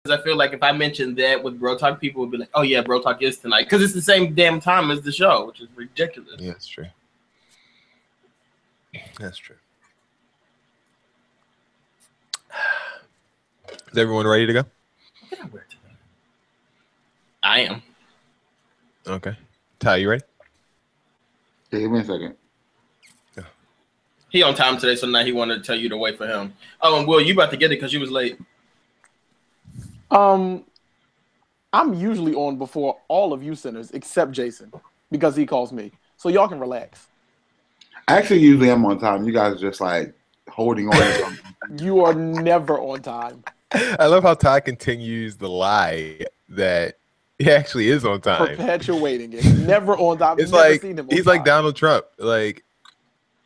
I feel like if I mentioned that with Bro Talk, people would be like, "Oh yeah, Bro Talk is tonight," because it's the same damn time as the show, which is ridiculous. Yeah, that's true. That's true. Is everyone ready to go? What did I wear today? I am. Okay. Ty, you ready? Yeah, give me a second. He on time today, so now he wanted to tell you to wait for him. Oh, and Will, you about to get it because you was late. I'm usually on before all of you sinners except Jason because he calls me. So y'all can relax. Actually, usually I'm on time. You guys are just like holding on to something. You are never on time. I love how Ty continues the lie that he actually is on time. Perpetuating it. Never on time. It's Never like seen him on he's time. like Donald Trump. Like,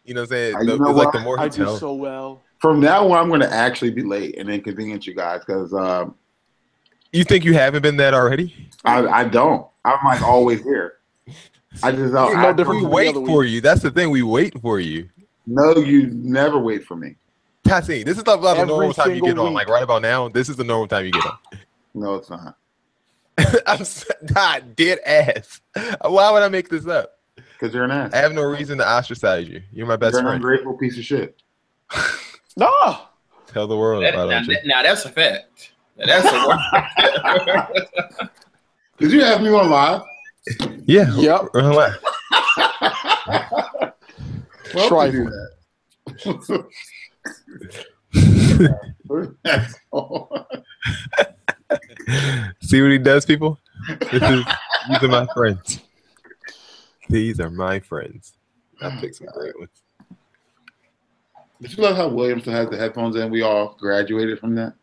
you know what I'm saying? You know It's like what? the more he I do tells. so well. From now on, I'm going to actually be late and inconvenience you guys because You think you haven't been that already? I don't. I'm like always here. I just don't. It's no different We from the wait other for week. you. That's the thing. We wait for you. No, you never wait for me. Tassie, this is about the Every normal time you single get on. week. Like right about now, this is the normal time you get on. No, it's not. I'm not dead ass. Why would I make this up? Because you're an ass. I have no reason to ostracize you. You're my best You're an friend. ungrateful piece of shit. No. Tell the world about it. Now that's a fact. That's a word. Did you have me on live? Yeah. Yep. Relax. Well, Trifle. do that. See what he does, people? These are my friends. These are my friends. I picked some great ones. Did you love how Williamson has the headphones in? We all graduated from that.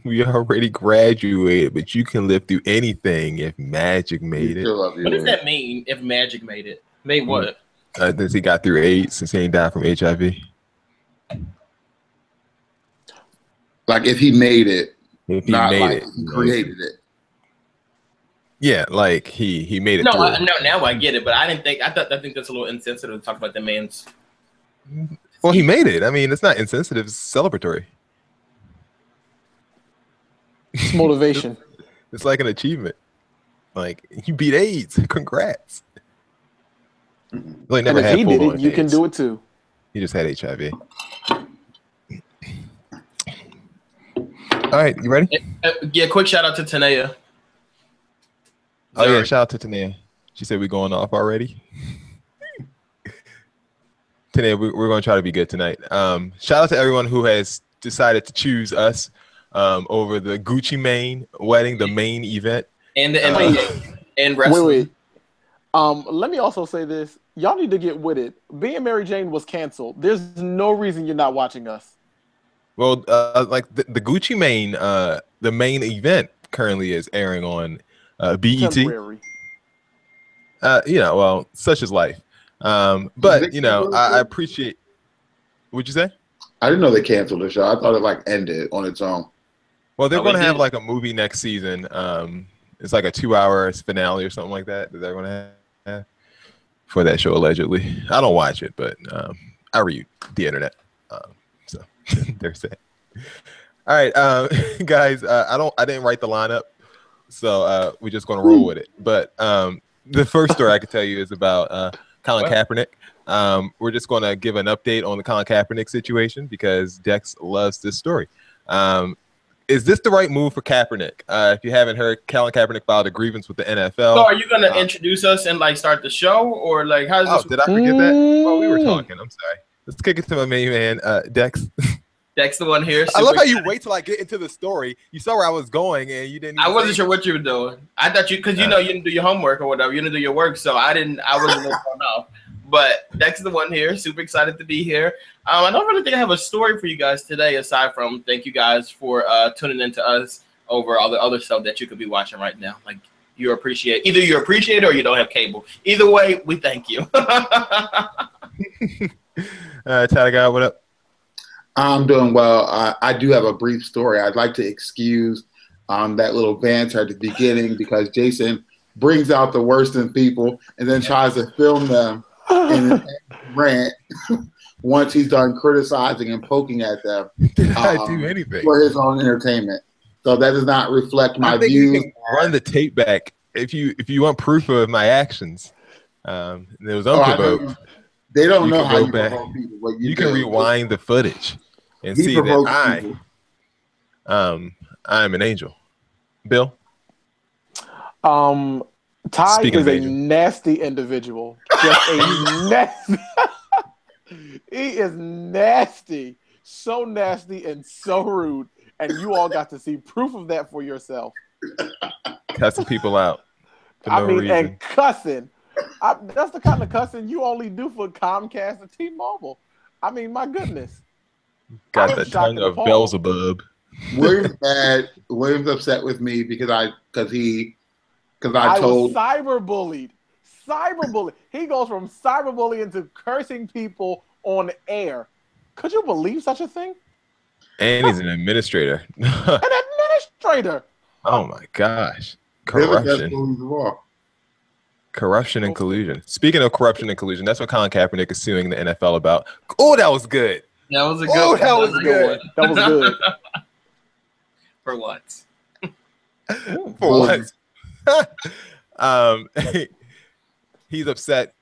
We already graduated, but you can live through anything if magic made it. Still love you, What does William. that mean if magic made it? Made what? Since he got through AIDS, since he ain't died from HIV. Like if he made it, If he not made like it. he created it. Yeah, like he made it No, through. now I get it, but I think that's a little insensitive to talk about the man's. Well, he made it. I mean, it's not insensitive, it's celebratory. It's motivation. It's like an achievement. Like, you beat AIDS. Congrats. Well, he never And if had he did full-on it, you can AIDS. do it too. He just had HIV. All right, you ready? Yeah, quick shout out to Tanea. Oh, yeah, shout out to Tanea. She said we're going off already. Tanea, we're going to try to be good tonight. Shout out to everyone who has decided to choose us over the Gucci Mane wedding, the main event. And the NBA and wrestling. Wait. Let me also say this. Y'all need to get with it. Being Mary Jane was canceled. There's no reason you're not watching us. Well, like the Gucci Mane, the main event currently is airing on BET. Temporary. You know, well, such is life. But you know, I appreciate. What'd you say? I didn't know they canceled the show. I thought it like ended on its own. Well, they're Oh, going to it have did? like a movie next season. It's like a 2-hour finale or something like that they're going to have for that show allegedly. I don't watch it, but I read the internet. So there's that. All right, guys. I didn't write the lineup, so we're just going to roll with it. But the first story I could tell you is about Colin Kaepernick. We're just going to give an update on the Colin Kaepernick situation because Dex loves this story. Is this the right move for Kaepernick? If you haven't heard, Colin Kaepernick filed a grievance with the NFL. So are you gonna introduce us and like start the show, or like how's Oh, this? did I forget that? Oh, we were talking. I'm sorry. Let's kick it to my main man, Dex. Dex the one here. I love how you wait till I get into the story. You saw where I was going, and you didn't. I even wasn't say sure what you were doing. I thought you, because you know you didn't do your homework or whatever. You didn't do your work, so I wasn't thrown off. But Dex is the one here. Super excited to be here. I don't really think I have a story for you guys today, aside from thank you guys for tuning in to us over all the other stuff that you could be watching right now. Like you appreciate, either you appreciate it or you don't have cable. Either way, we thank you. Tyler guy, what up? I'm doing well. I do have a brief story. I'd like to excuse that little banter at the beginning because Jason brings out the worst in people and then tries to film them in a rant once he's done criticizing and poking at them I do anything for his own entertainment. So that does not reflect my I think views. you can run the tape back if you want proof of my actions. It was unprovoked. They don't You know can how go you back. provoke people. What you You can do. rewind the footage and He see that provokes people. I'm an angel. Bill? Ty Speaking is of a angel. nasty individual. Just a nasty. He is nasty. So nasty and so rude. And you all got to see proof of that for yourself. Cussing people out for no reason. And cussing. That's the kind of cussing you only do for Comcast and T-Mobile. I mean, my goodness. Got the tongue of Beelzebub. William's mad. William's upset with me because I told was cyberbullied. Cyberbullied. He goes from cyberbullying to cursing people on air. Could you believe such a thing? And he's an administrator. An administrator. Oh my gosh. Corruption. Corruption and collusion. Speaking of corruption and collusion, that's what Colin Kaepernick is suing the NFL about. Oh, that was good. That was a good one. That was good. That was good. For once. For once. He's upset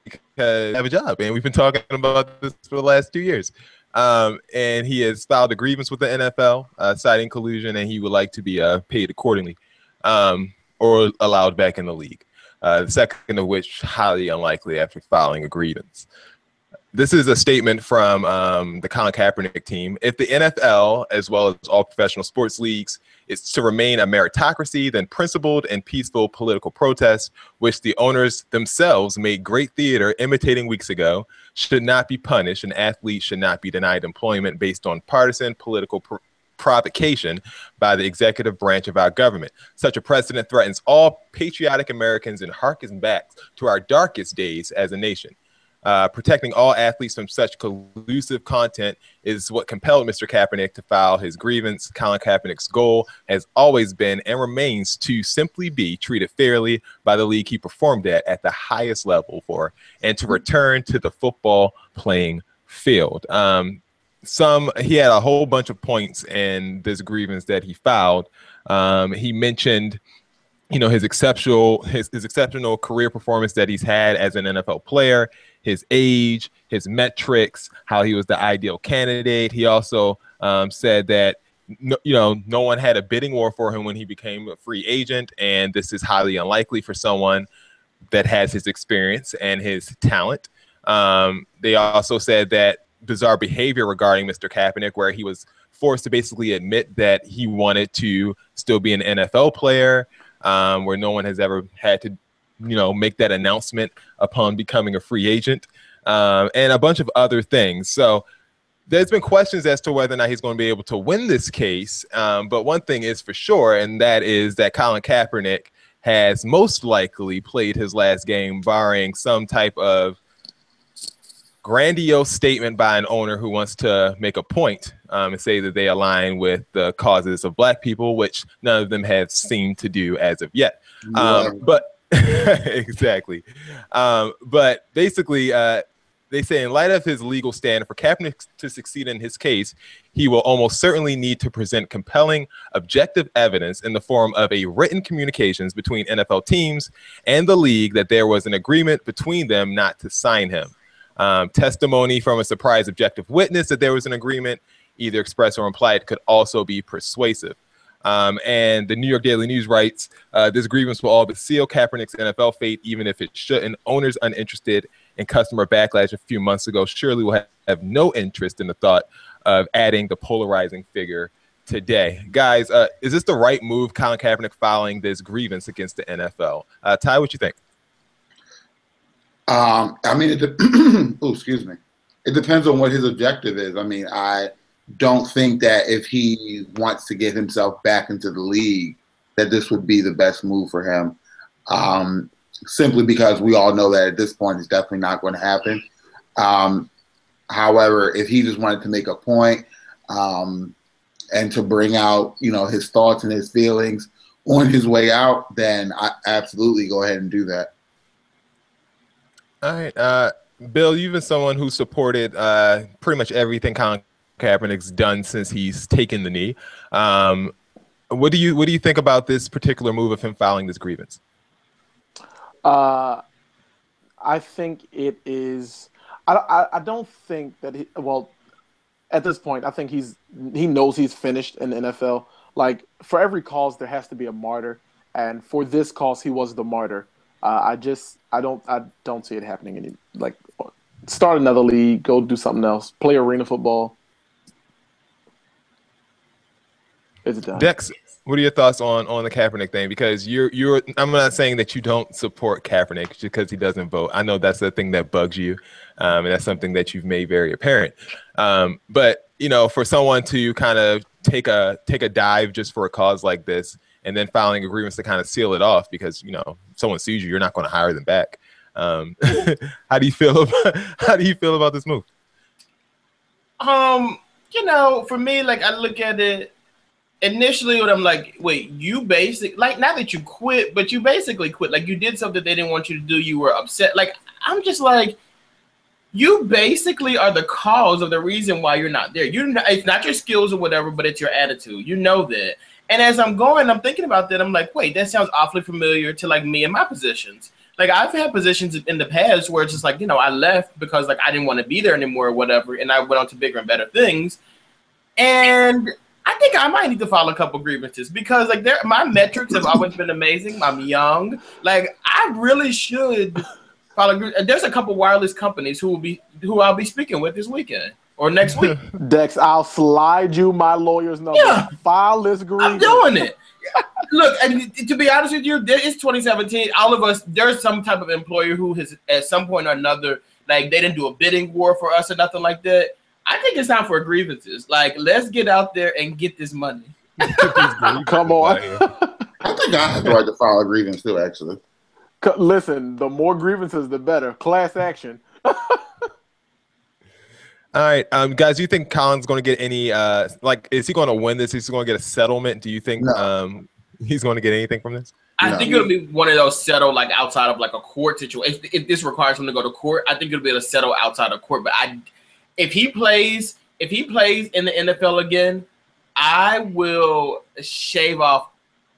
because I have a job, and we've been talking about this for the last 2 years. And he has filed a grievance with the NFL, citing collusion, and he would like to be paid accordingly, or allowed back in the league. The second of which highly unlikely after filing a grievance. This is a statement from the Colin Kaepernick team. If the NFL, as well as all professional sports leagues, is to remain a meritocracy, then principled and peaceful political protests, which the owners themselves made great theater imitating weeks ago, should not be punished, and athletes should not be denied employment based on partisan political provocation by the executive branch of our government. Such a precedent threatens all patriotic Americans and harkens back to our darkest days as a nation. Protecting all athletes from such collusive content is what compelled Mr. Kaepernick to file his grievance. Colin Kaepernick's goal has always been and remains to simply be treated fairly by the league he performed at the highest level for, and to return to the football playing field. He had a whole bunch of points in this grievance that he filed. He mentioned, his exceptional career performance that he's had as an NFL player, his age, his metrics, how he was the ideal candidate. He also said that no one had a bidding war for him when he became a free agent, and this is highly unlikely for someone that has his experience and his talent. They also said that bizarre behavior regarding Mr. Kaepernick, where he was forced to basically admit that he wanted to still be an NFL player, where no one has ever had to, make that announcement upon becoming a free agent, and a bunch of other things. So there's been questions as to whether or not he's going to be able to win this case. But one thing is for sure, and that is that Colin Kaepernick has most likely played his last game, barring some type of grandiose statement by an owner who wants to make a point and say that they align with the causes of Black people, which none of them have seemed to do as of yet. But exactly. But basically, they say in light of his legal stand, for Kaepernick to succeed in his case, he will almost certainly need to present compelling, objective evidence in the form of a written communications between NFL teams and the league that there was an agreement between them not to sign him. Testimony from a surprise objective witness that there was an agreement, either express or implied, could also be persuasive. And the New York Daily News writes, this grievance will all but seal Kaepernick's NFL fate, even if it shouldn't. Owners uninterested in customer backlash a few months ago surely will have no interest in the thought of adding the polarizing figure today. Guys, is this the right move, Colin Kaepernick filing this grievance against the NFL? Ty, what you think? I mean, excuse me. It depends on what his objective is. I mean, I don't think that if he wants to get himself back into the league, that this would be the best move for him. Simply because we all know that at this point it's definitely not going to happen. However, if he just wanted to make a point and to bring out, his thoughts and his feelings on his way out, then I absolutely go ahead and do that. All right, Bill, you've been someone who supported pretty much everything Colin Kaepernick's done since he's taken the knee. What do you think about this particular move of him filing this grievance? I think it is. I don't think that he. Well, at this point, I think he knows he's finished in the NFL. Like, for every cause, there has to be a martyr, and for this cause, he was the martyr. I don't see it happening any. Like, start another league, go do something else, play arena football. Is it done? Dex, what are your thoughts on the Kaepernick thing? Because you're I'm not saying that you don't support Kaepernick just because he doesn't vote. I know that's the thing that bugs you, and that's something that you've made very apparent. But you know, for someone to kind of take a dive just for a cause like this, and then filing a grievance to kind of seal it off, because you know, if someone sues you, you're not going to hire them back. How do you feel about this move? You know, for me, like, I look at it initially when I'm like, wait, you basically, like, not that you quit, but you basically quit. Like, you did something they didn't want you to do. You were upset. Like, I'm just like, you basically are the cause of the reason why you're not there. It's not your skills or whatever, but it's your attitude. You know that. And as I'm thinking about that, I'm like, wait, that sounds awfully familiar to, like, me and my positions. Like, I've had positions in the past where it's just like, you know, I left because, like, I didn't want to be there anymore or whatever, and I went on to bigger and better things. And I think I might need to file a couple grievances because, like, my metrics have always been amazing. I'm young. Like, I really should file a grievance. There's a couple wireless companies who I'll be speaking with this weekend or next week. Dex, I'll slide you my lawyer's number. Yeah. File this grievance. I'm doing it. Look, and to be honest with you, it's 2017. All of us, there's some type of employer who has, at some point or another, like, they didn't do a bidding war for us or nothing like that. I think it's time for grievances. Like, let's get out there and get this money. Come on. I think I have the right to file a grievance too, actually. Listen, the more grievances, the better. Class action. All right, guys, do you think Colin's going to get any, like, is he going to win this? Is he going to get a settlement? Do you think he's going to get anything from this? I think it'll be one of those settle, like, outside of, like, a court situation. If this requires him to go to court, I think it'll be a settle outside of court. But if he plays in the NFL again, I will shave off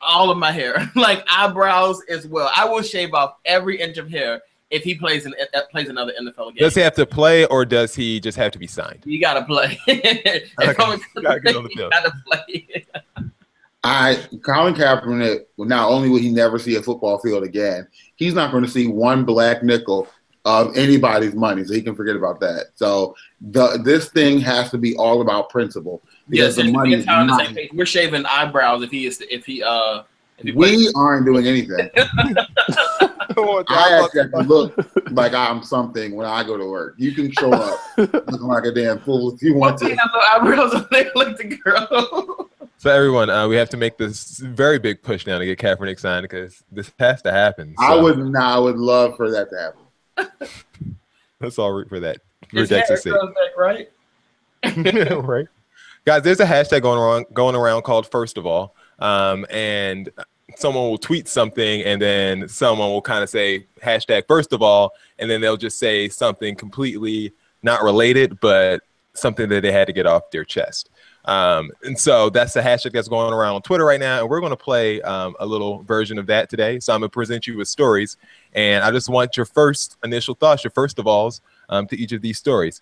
all of my hair, like eyebrows as well. I will shave off every inch of hair if he plays another NFL game. Does he have to play, or does he just have to be signed? You gotta play. Gotta play. Colin Kaepernick, not only will he never see a football field again, he's not going to see one black nickel of anybody's money, so he can forget about that. So this thing has to be all about principle. Yes, the money is on the same page. We're shaving eyebrows if he we aren't doing anything. I actually have to look like I'm something when I go to work. You can show up looking like a damn fool if you want to. Eyebrows like the girl. So everyone, we have to make this very big push now to get Kaepernick signed because this has to happen. So. I would love for that to happen. Let's all root for that. Right? Right. Guys, there's a hashtag going around called First of All. And someone will tweet something and then someone will kind of say hashtag First of All, and then they'll just say something completely not related, but something that they had to get off their chest. And so that's the hashtag that's going around on Twitter right now. And we're going to play a little version of that today. So I'm going to present you with stories. And I just want your first initial thoughts, your first of alls to each of these stories.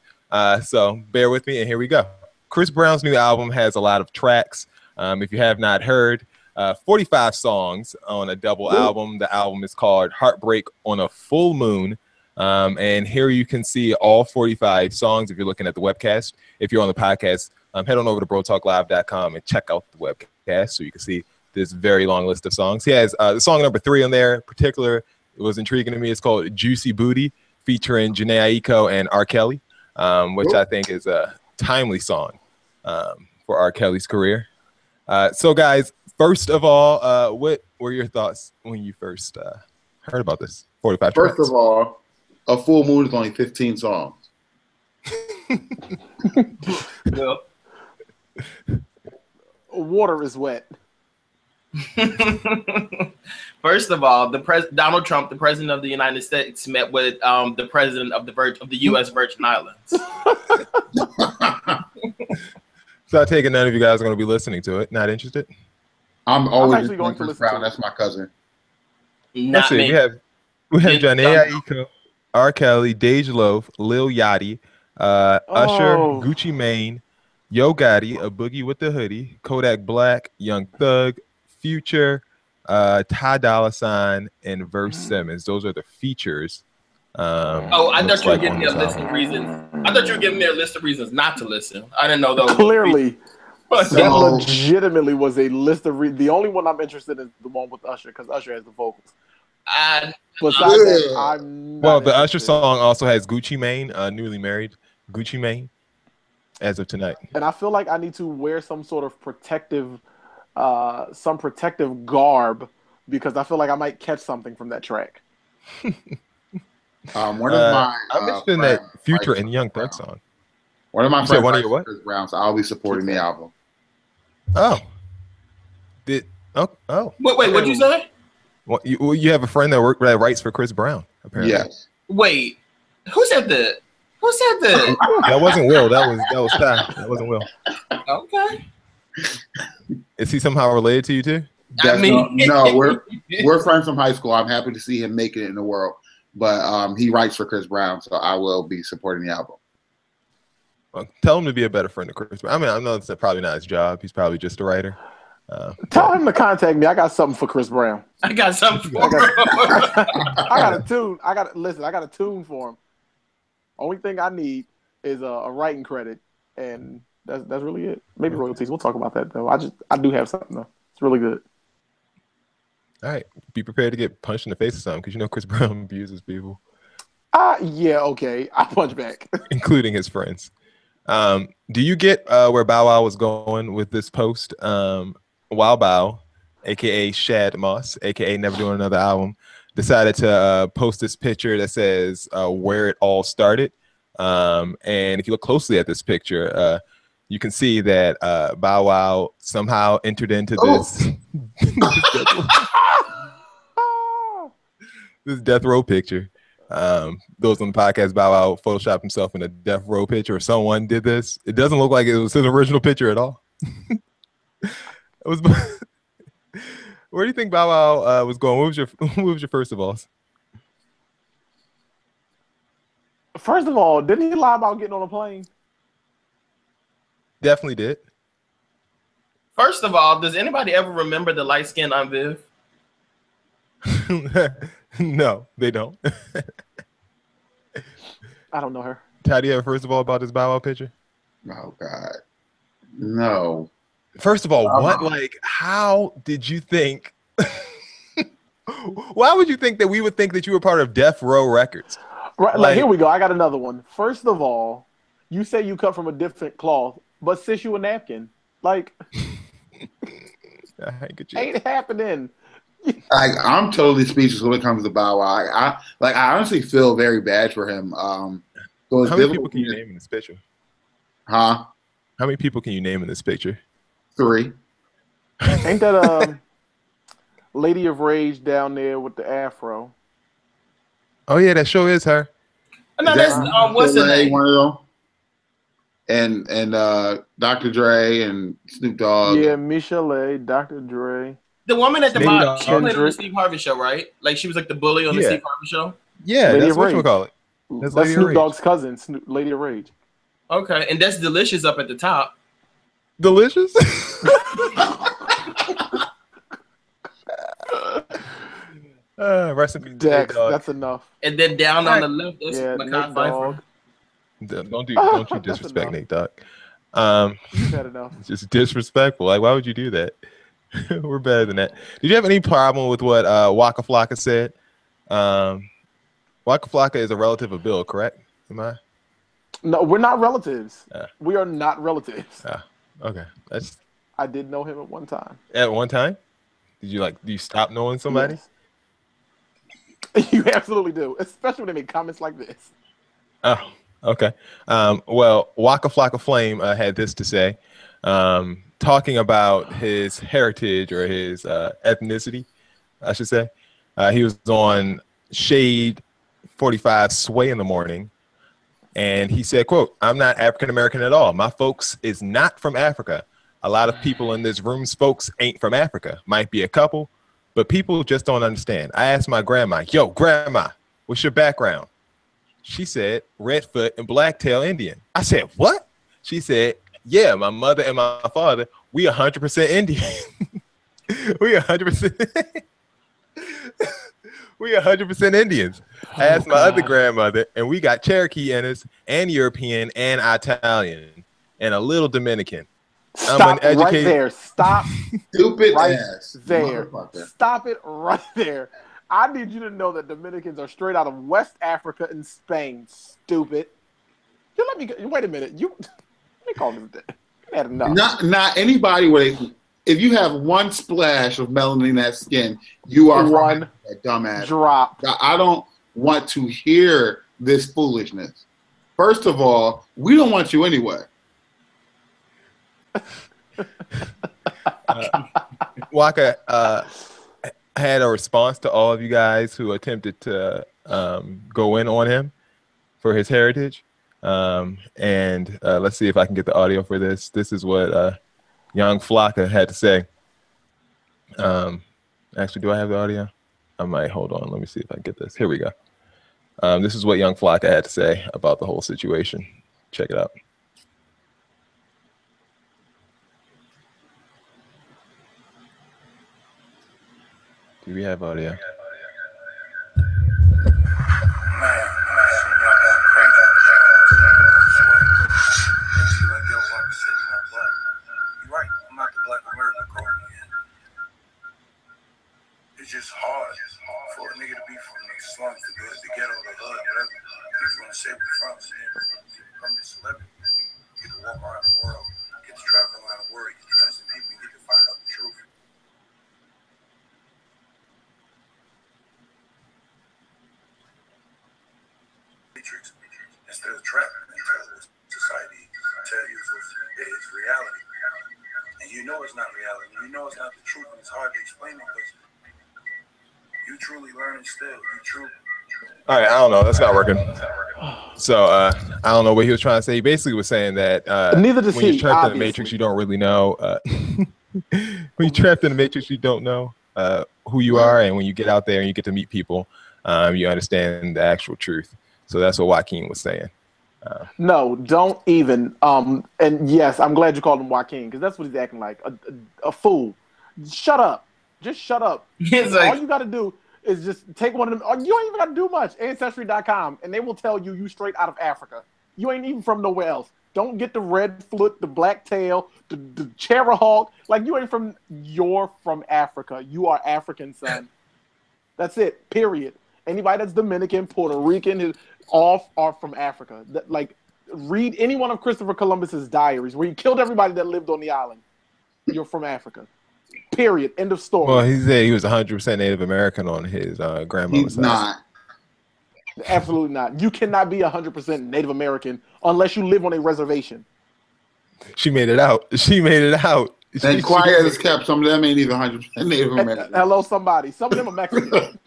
So bear with me, and here we go. Chris Brown's new album has a lot of tracks. If you have not heard, 45 songs on a double album. The album is called Heartbreak on a Full Moon. And here you can see all 45 songs if you're looking at the webcast. If you're on the podcast, head on over to brotalklive.com and check out the webcast so you can see this very long list of songs. He has the song number 3 on there in particular. It was intriguing to me. It's called Juicy Booty, featuring Jhené Aiko and R. Kelly, which I think is a timely song for R. Kelly's career. So, guys, first of all, what were your thoughts when you first heard about this? 45 tracks. First of all, a full moon is only 15 songs. Well, water is wet. First of all, Donald Trump, the president of the United States, met with the president of the U.S. Virgin Islands. So I take it none of you guys are going to be listening to it. Not interested? I'm always actually going to Chris listen Brown. to it. That's my cousin. Let's Not see. me. We have Didn't Janae jump. Aiko, R. Kelly, Dej Loaf, Lil Yachty, Usher, Oh. Gucci Mane, Yo Gotti, A Boogie with the Hoodie, Kodak Black, Young Thug, Future, Ty Dolla $ign, and Verse Simmons. Those are the features. Oh, I looks thought you were like giving on me a this list album. of reasons. I thought you were giving me a list of reasons not to listen. I didn't know those. Clearly, But So- that legitimately was a list of the only one I'm interested in is the one with Usher because Usher has the vocals. Besides that, I'm not Well, the Usher interested. song also has Gucci Mane, newly married Gucci Mane, as of tonight. And I feel like I need to wear some sort of protective garb because I feel like I might catch something from that track. One of my I'm interested in that friends Future likes and Young Thug Brown. song. One of my You said friends one of likes your what? Chris Brown, so I'll be supporting the album. Oh, oh. wait, what'd you say? Well, you have a friend that writes for Chris Brown, apparently. Yes. Wait, who said that? Who said that? That wasn't Will. That was Ty. That wasn't Will. Okay. Is he somehow related to you too? I mean, no, we're friends from high school. I'm happy to see him make it in the world, but he writes for Chris Brown, so I will be supporting the album. Well, tell him to be a better friend to Chris Brown. I mean, I know it's probably not his job. He's probably just a writer. Tell him to contact me. I got something for Chris Brown. I got something for him. I got a tune. I got a tune for him. Only thing I need is a writing credit, and that's really it. Maybe royalties. We'll talk about that though. I do have something though. It's really good. All right, be prepared to get punched in the face or something, because you know Chris Brown abuses people, Yeah, okay. I punch back. including his friends. Do you get where Bow Wow was going with this post? Wow Bow, aka Shad Moss, aka Never Doing Another Album, decided to post this picture that says where it all started. And if you look closely at this picture, you can see that Bow Wow somehow entered into this this death row picture. Those on the podcast, Bow Wow photoshopped himself in a death row picture. Someone did this. It doesn't look like it was his original picture at all. It was. Where do you think Bow Wow was going? What was your first of all? First of all, didn't he lie about getting on a plane? Definitely did. First of all, does anybody ever remember the light skin on Viv? No, they don't. I don't know her. Ty, do you have first of all about this Bow Wow picture? Oh God, no. First of all, what? Like, how did you think? Why would you think that we would think that you were part of Death Row Records? Right, like here we go. I got another one. First of all, you say you cut from a different cloth, but sis you a napkin. Like, ain't happening. I'm totally speechless when it comes to Bow Wow. I honestly feel very bad for him. So how many people can you name in this picture? Huh? How many people can you name in this picture? 3. Ain't that Lady of Rage down there with the afro? Oh yeah, that show is her. No, that's what's the name? One of them. And Dr. Dre and Snoop Dogg. Yeah, Michelle, Dr. Dre. The woman at the Snoop bottom, Dogg. she played on the Steve Harvey show, right? Like she was like the bully on the Steve Harvey show. Yeah, Lady that's of what you Rage. call it. That's Snoop Dogg's cousin, Lady of Rage. Okay, and that's Delicious up at the top. Delicious? Rest in peace, Dex, Dog. that's enough. And then down on the left, that's Yeah, Makai Nate Pfeiffer. Don't you disrespect enough. Nate Dogg. You've had enough. It's just disrespectful. Like, why would you do that? We're better than that. Did you have any problem with what Waka Flocka said? Waka Flocka is a relative of Bill, correct? Am I? No, we're not relatives. We are not relatives. Okay. I did know him at one time. At one time? Do you stop knowing somebody? Yes. You absolutely do, especially when they make comments like this. Oh, okay. Well, Waka Flocka Flame had this to say, talking about his heritage or his ethnicity, I should say. He was on Shade 45 Sway in the Morning, and he said, quote, "I'm not African American at all. My folks is not from Africa. a lot of people in this room's folks ain't from Africa. Might be a couple, but people just don't understand. I asked my grandma, yo, grandma, what's your background? She said, Redfoot and Blacktail Indian. I said, what? She said, yeah, my mother and my father, we 100% Indian. We 100%. We 100% Indians. I asked my other grandmother, and we got Cherokee in us, and European, and Italian, and a little Dominican. Stop right there. Stop. Stupid right ass. there. Stop it right there. I need you to know that Dominicans are straight out of West Africa and Spain. Stupid. You let me go. Wait a minute. Let me call this that. I had enough. Not anybody with if you have one splash of melanin in that skin, you are one that dumbass. Drop. I don't want to hear this foolishness. First of all, we don't want you anyway. Waka had a response to all of you guys who attempted to go in on him for his heritage. And let's see if I can get the audio for this. This is what young Flocka had to say. Actually, do I have the audio? I might. Hold on. Let me see if I can get this. Here we go. This is what young Flocka had to say about the whole situation. Check it out. Do we have audio? It's just hard for a nigga to be from the slums, the ghetto, the hood, whatever. If you want to say where you're from, become this celebrity. Get to walk around the world, get to travel around the world, get to touch the people, get to find out the truth. Matrix, instead of trap, society tell you it's reality. And you know it's not reality. You know it's not the truth, and it's hard to explain it because you truly learning still. You true. All right, I don't know. That's not working. So I don't know what he was trying to say. He basically was saying that neither does when you're trapped obviously. in the Matrix, you don't really know. When you're trapped in the Matrix, you don't know who you are, and when you get out there and you get to meet people, you understand the actual truth. So that's what Joaquin was saying. No, don't even. And yes, I'm glad you called him Joaquin because that's what he's acting like, a fool. Shut up. Just shut up. All you got to do is just take one of them. You ain't even got to do much. Ancestry.com, and they will tell you straight out of Africa. You ain't even from nowhere else. Don't get the red foot, the black tail, the Cherahawk. Like, you're from Africa. You are African, son. That's it, period. Anybody that's Dominican, Puerto Rican, all are from Africa. Read any one of Christopher Columbus's diaries where he killed everybody that lived on the island. You're from Africa. Period. End of story. Well, he said he was 100% Native American on his grandmother's He's not. Absolutely not. You cannot be 100% Native American unless you live on a reservation. She made it out. She made it out. And quiet as kept. Some of them ain't even 100% Native American. Hello, somebody. Some of them are Mexican.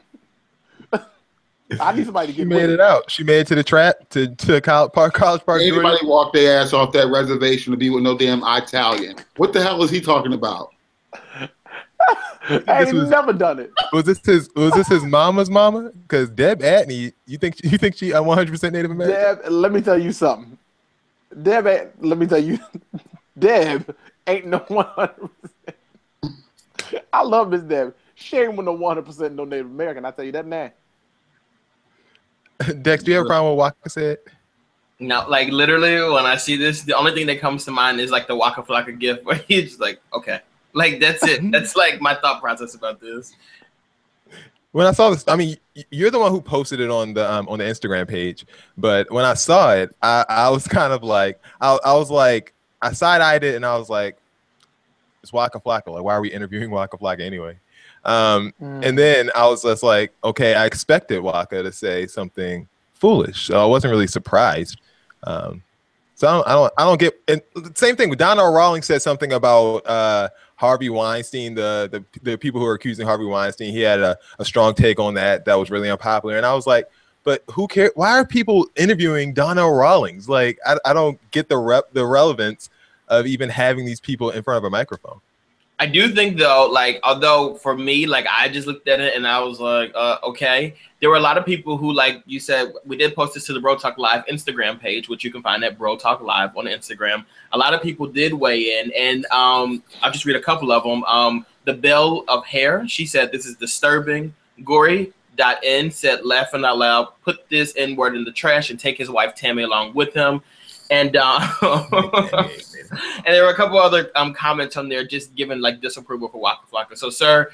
I need somebody to get. She made it out. She made it to the trap to College Park. Anybody walk their ass off that reservation to be with no damn Italian? What the hell is he talking about? I ain't never done it. Was this his mama's mama? Because Deb Atney, you think she 100% Native American? Deb, let me tell you something. Deb ain't no 100%. I love Miss Deb. She ain't with no 100% no Native American. I tell you that now. Dex, do you have a problem with what Waka said? No, like literally when I see this, the only thing that comes to mind is like the Waka Flocka gift where he's just like, okay. Like that's it. That's like my thought process about this. When I saw this, I mean, you're the one who posted it on the Instagram page. But when I saw it, I was kind of like, I was like, I side-eyed it and I was like, it's Waka Flocka. Like, why are we interviewing Waka Flocka anyway? And then I was just like, okay, I expected Waka to say something foolish, so I wasn't really surprised. So I don't get. And the same thing with Donnell Rawlings said something about Harvey Weinstein, the people who are accusing Harvey Weinstein. He had a strong take on that was really unpopular, and I was like, but who cares? Why are people interviewing Donnell Rawlings? Like, I don't get the relevance of even having these people in front of a microphone. I do think though, like, although for me, like, I just looked at it and I was like, okay. There were a lot of people who, like you said, we did post this to the Bro Talk Live Instagram page, which you can find at Bro Talk Live on Instagram. A lot of people did weigh in, and I'll just read a couple of them. The Belle of Hair, she said, this is disturbing. Gory.N said, laughing out loud, put this N-word in the trash and take his wife Tammy along with him. And and there were a couple other comments on there just giving like disapproval for Waka Flocka. So, sir,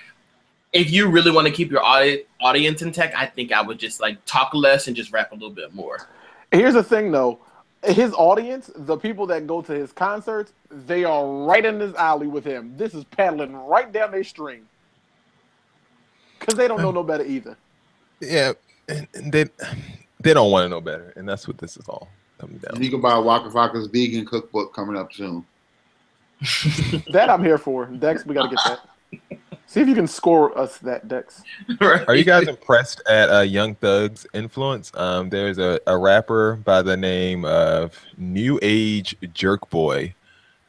if you really want to keep your audience intact, I think I would just like talk less and just rap a little bit more. Here's the thing, though. His audience, the people that go to his concerts, they are right in this alley with him. This is paddling right down their stream. Because they don't know no better either. Yeah, and they don't want to know better. And that's what this is all coming down. You can buy Waka Flocka's vegan cookbook coming up soon. That I'm here for. Dex, we got to get that. See if you can score us that, Dex. Are you guys impressed at Young Thug's influence? There's a rapper by the name of New Age Jerk Boy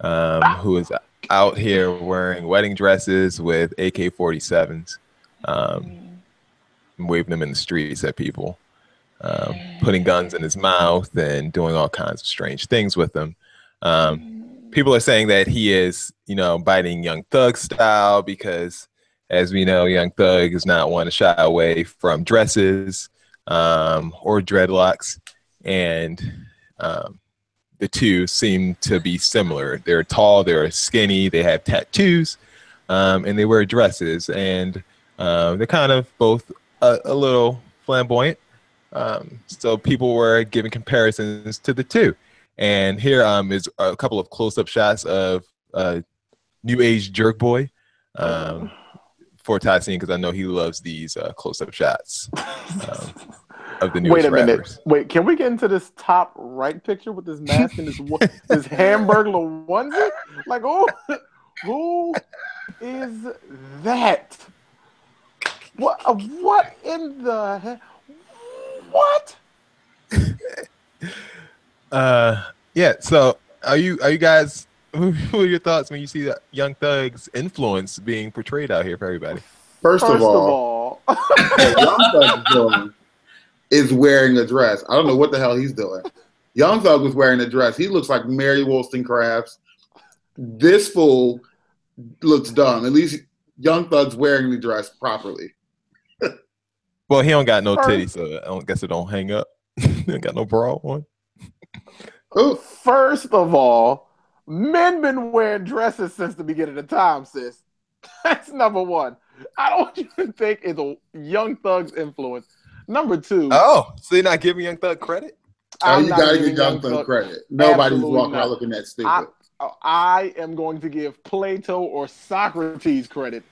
who is out here wearing wedding dresses with AK-47s, waving them in the streets at people, putting guns in his mouth and doing all kinds of strange things with them. People are saying that he is, biting Young Thug style because, as we know, Young Thug is not one to shy away from dresses or dreadlocks, and the two seem to be similar. They're tall, they're skinny, they have tattoos, and they wear dresses, and they're kind of both a little flamboyant. So people were giving comparisons to the two. And here is a couple of close-up shots of New Age Jerk Boy for Tyson, because I know he loves these close-up shots of the newest rappers. Wait, can we get into this top right picture with this mask and this Hamburglar onesie? Like, who is that? What in the heck? What? Yeah. So, are you guys? Who are your thoughts when you see that Young Thug's influence being portrayed out here for everybody? First of all, Young Thug is wearing a dress. I don't know what the hell he's doing. Young Thug was wearing a dress. He looks like Mary Wollstonecrafts. This fool looks dumb. At least Young Thug's wearing the dress properly. Well, he don't got no titties, so I guess it don't hang up. He don't got no bra on. First of all, men been wearing dresses since the beginning of time, sis. That's number one. I don't even think it's a Young Thug's influence. Number two. Oh, so you're not giving Young Thug credit? You gotta give Young Thug credit. Nobody's walking around looking that stupid. I am going to give Plato or Socrates credit.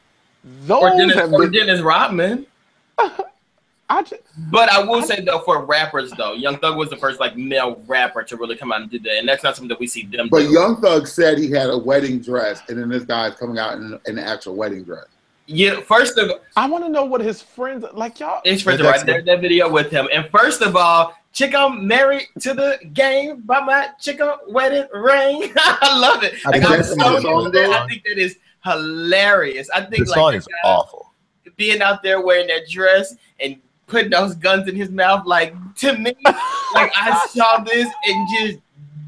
Those or Dennis Rodman. But I will say though, for rappers though, Young Thug was the first like male rapper to really come out and do that, and that's not something that we see them. But do. Young Thug said he had a wedding dress, and then this guy's coming out in an actual wedding dress. Yeah, first of all, I want to know what his friends like. Y'all, his friends are right there in that video with him. And first of all, chick, I'm married to the game by my chicken wedding ring. I love it. I think that is hilarious. I think the song is awful. Being out there wearing that dress and putting those guns in his mouth, like, to me, like, I saw this and just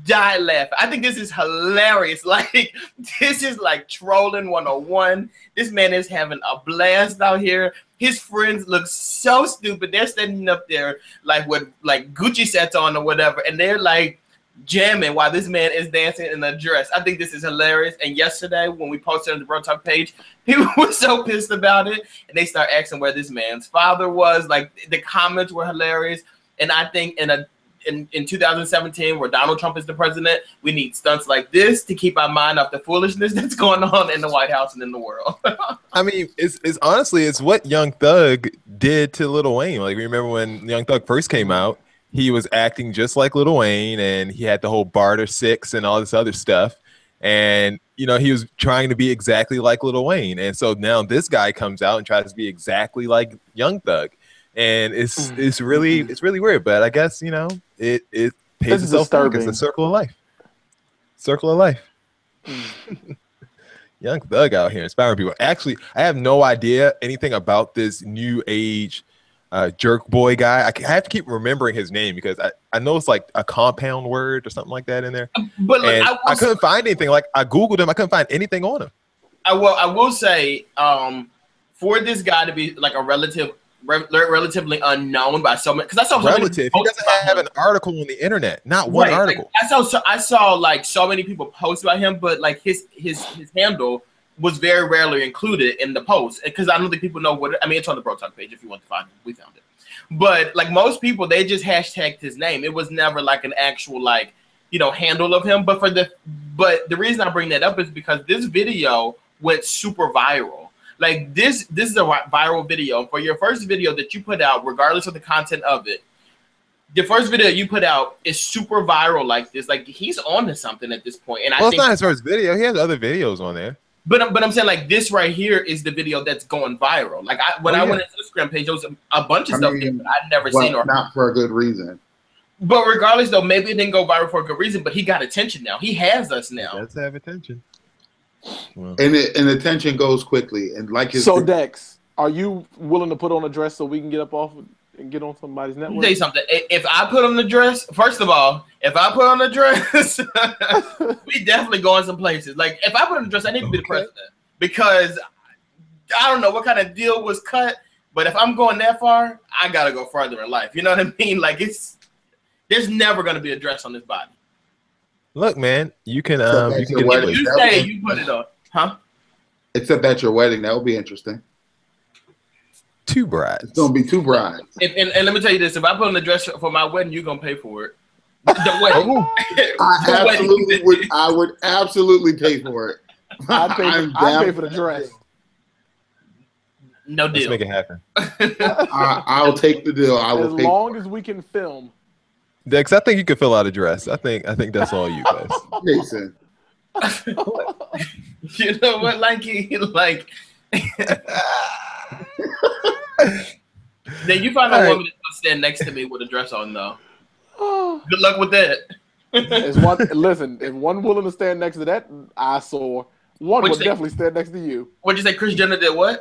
died laughing. I think this is hilarious. Like, this is like trolling 101. This man is having a blast out here. His friends look so stupid. They're standing up there like with like Gucci sets on or whatever, and they're like jamming while this man is dancing in a dress. I think this is hilarious. And yesterday when we posted on the Bro Talk page, people were so pissed about it, and they start asking where this man's father was. Like, the comments were hilarious. And I think in 2017, where Donald Trump is the president, we need stunts like this to keep our mind off the foolishness that's going on in the White House and in the world. I mean, it's honestly, it's what Young Thug did to Lil Wayne. Like, remember when Young Thug first came out, he was acting just like Lil Wayne, and he had the whole Barter 6 and all this other stuff. And, he was trying to be exactly like Lil Wayne. And so now this guy comes out and tries to be exactly like Young Thug. And it's really weird. But I guess, it pays itself back. It's a circle of life. Circle of life. Young Thug out here inspiring people. Actually, I have no idea anything about this new age jerk boy guy. I have to keep remembering his name because I know it's like a compound word or something like that in there. But look, and I couldn't find anything. Like I Googled him, I couldn't find anything on him. I will say, for this guy to be like a relatively unknown by so many, because I saw so relative. He doesn't have an article on the internet, not one article. Like, I saw like so many people post about him, but like his handle was very rarely included in the post because I don't think people know what. I mean, it's on the Bro Talk page if you want to find it. We found it, but like most people, they just hashtagged his name. It was never like an actual like handle of him. But the reason I bring that up is because this video went super viral. Like this is a viral video. For your first video that you put out, regardless of the content of it, the first video you put out is super viral like this. Like he's on to something at this point. And I think it's not his first video. He has other videos on there. But I'm saying like this right here is the video that's going viral. Like I went into the Instagram page, there was a bunch of stuff that I'd never seen. Or not for a good reason. But regardless, though, maybe it didn't go viral for a good reason. But he got attention now. He has us now. Let's have attention. Well. And attention goes quickly. And like so Dex, are you willing to put on a dress so we can get up off and get on somebody's network? I'll tell you something. If I put on the dress, first of all, if I put on the dress, we definitely going some places. Like if I put on the dress, I need to be the president because I don't know what kind of deal was cut. But if I'm going that far, I gotta go further in life. You know what I mean? Like there's never gonna be a dress on this body. Look, man, you can you say you put it on, huh? Except at your wedding, that would be interesting. 2 brides. It's gonna be 2 brides. And let me tell you this: if I put on the dress for my wedding, you're gonna pay for it. The wedding. I would absolutely pay for it. I'd pay for the dress. No deal. Let's make it happen. I'll take the deal. As long as we can film. Dex, I think you could fill out a dress. I think that's all you guys. Jason. You know what, like then you find a woman that's gonna stand next to me with a dress on though. Good luck with that. Listen, if one willing to stand next to that eyesore, one would definitely stand next to you. What'd you say, Kris Jenner did what?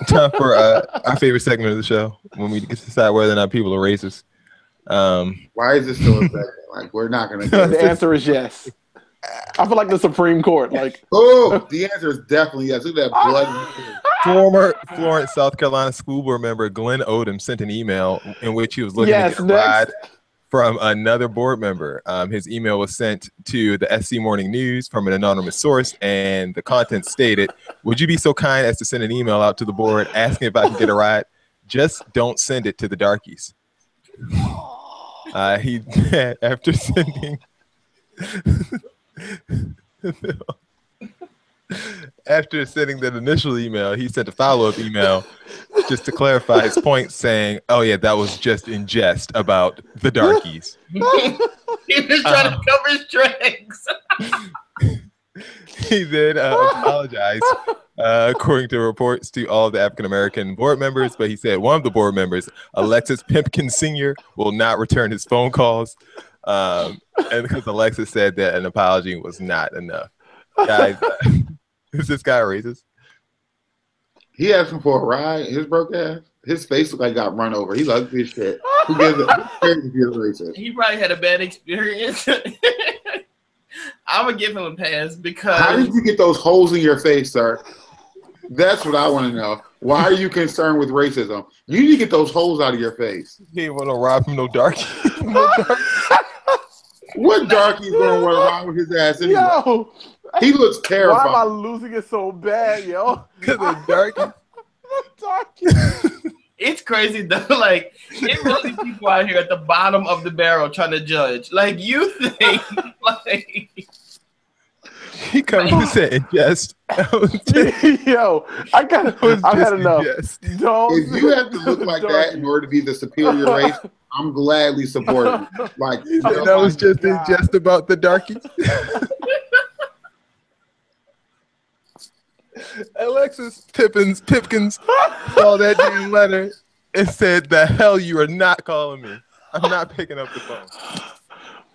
Time for our favorite segment of the show when we decide whether or not people are racist. Why is this still a segment? Like we're not gonna get the answer is yes. I feel like the Supreme Court. Like the answer is definitely yes. Look at that blood. Former Florence, South Carolina school board member Glenn Odom sent an email in which he was looking to get a ride from another board member. His email was sent to the SC Morning News from an anonymous source, and the content stated, "Would you be so kind as to send an email out to the board asking if I can get a ride? Just don't send it to the darkies." He after sending after sending that initial email, he sent a follow-up email just to clarify his point, saying, "Oh yeah, that was just in jest about the darkies." He was trying to cover his tracks. He then apologized, according to reports, to all of the African-American board members, but he said one of the board members, Alexis Pimpkin Sr., will not return his phone calls, and because Alexis said that an apology was not enough. Guys, is this guy racist? He asked him for a ride. His broke ass. His face looked like got run over. He loves this shit. Who gives racist? He probably had a bad experience. I'm gonna give him a pass because. How did you get those holes in your face, sir? That's what I want to know. Why are you concerned with racism? You need to get those holes out of your face. He ain't want to rob from no darkie. What darkie's gonna run around with his ass anyway? Yo, he looks terrified. Why am I losing it so bad, yo? Because of darkie. It's crazy though. Like, it really people out here at the bottom of the barrel trying to judge. Like, you think, like. He comes and said in jest. Yo, I've had enough. If you have to look like that in order to be the superior race, I'm gladly supporting. Like that was just in jest about the darkies. Alexis Pipkins saw that damn letter and said, "The hell you are not calling me. I'm not picking up the phone."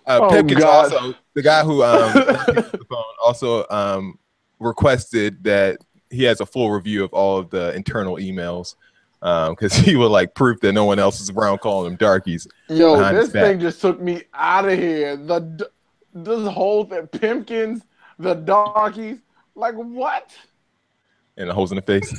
Pipkins God. also, the guy who the phone also requested that he has a full review of all of the internal emails because he would like proof that no one else is around calling them darkies. Yo, behind his this back. thing just took me out of here. This whole thing, Pimpkins, the darkies, like what? And the holes in the face.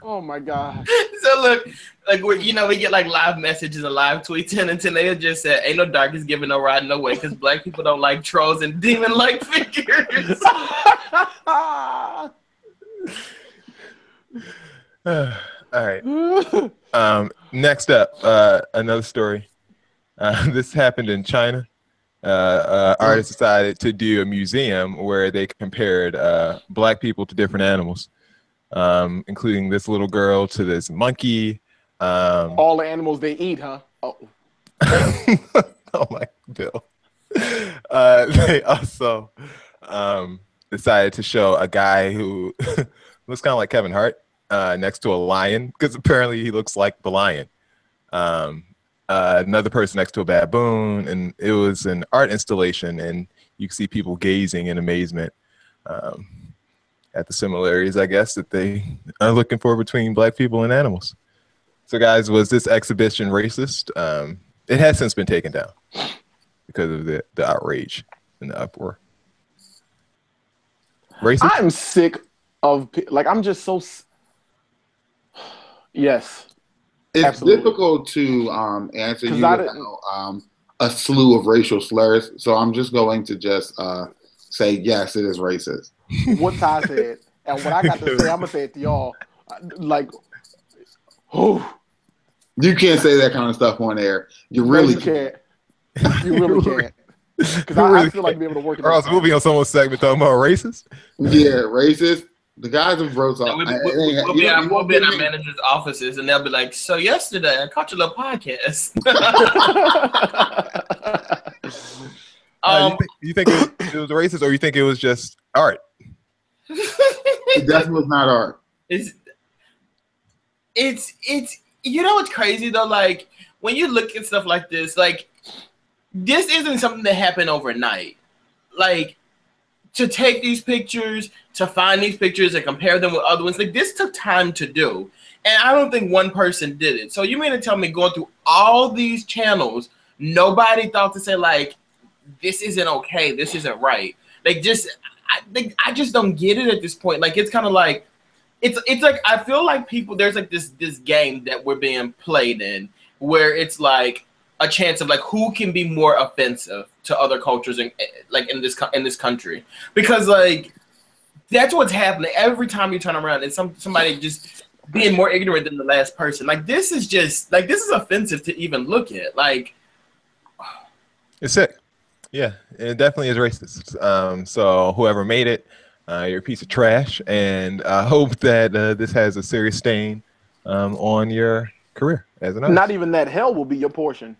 Oh my God. So look, like we get like live messages and live tweets, and Tanea just said, "Ain't no darkies giving no ride no way because black people don't like trolls and demon-like figures." All right. Next up, another story. This happened in China. Artists decided to do a museum where they compared black people to different animals, including this little girl to this monkey. All the animals they eat, huh? Oh, Oh my Bill. They also decided to show a guy who looks kind of like Kevin Hart next to a lion because apparently he looks like the lion. Another person next to a baboon, and it was an art installation, and you can see people gazing in amazement at the similarities, I guess, that they are looking for between black people and animals. So, guys, was this exhibition racist? It has since been taken down because of the outrage and the uproar. Racist? I'm sick of I'm just so. Yes. It's Absolutely. difficult to answer 'Cause you I without a slew of racial slurs. So I'm just going to just say yes, it is racist. What Ty said, and what I got to say, I'm gonna say it to y'all. Like, oh, You can't say that kind of stuff on air. You no, really you can't. You really can't. Because You I really feel like being able to work. Or else we'll be on someone's segment talking about racist. Yeah, racist. The guys who wrote And something. we'll be in our manager's offices, and they'll be like, "So yesterday, I caught your little podcast." You think it was racist, or you think it was just art? It definitely was not art. It's what's crazy though, like when you look at stuff like this isn't something that happened overnight. Like to take these pictures, to find these pictures and compare them with other ones, like this took time to do. And I don't think one person did it. So you mean to tell me going through all these channels, nobody thought to say like, this isn't okay, this isn't right. Like I just don't get it at this point. Like it's kind of like it's like I feel like people there's like this game that we're being played in where it's like a chance of like who can be more offensive to other cultures in like in this country, because like that's what's happening every time you turn around and somebody just being more ignorant than the last person. Like this is offensive to even look at. Like It's sick. Yeah, it definitely is racist. So whoever made it, you're a piece of trash, and I hope that this has a serious stain on your career as an artist. Not even that. Hell will be your portion.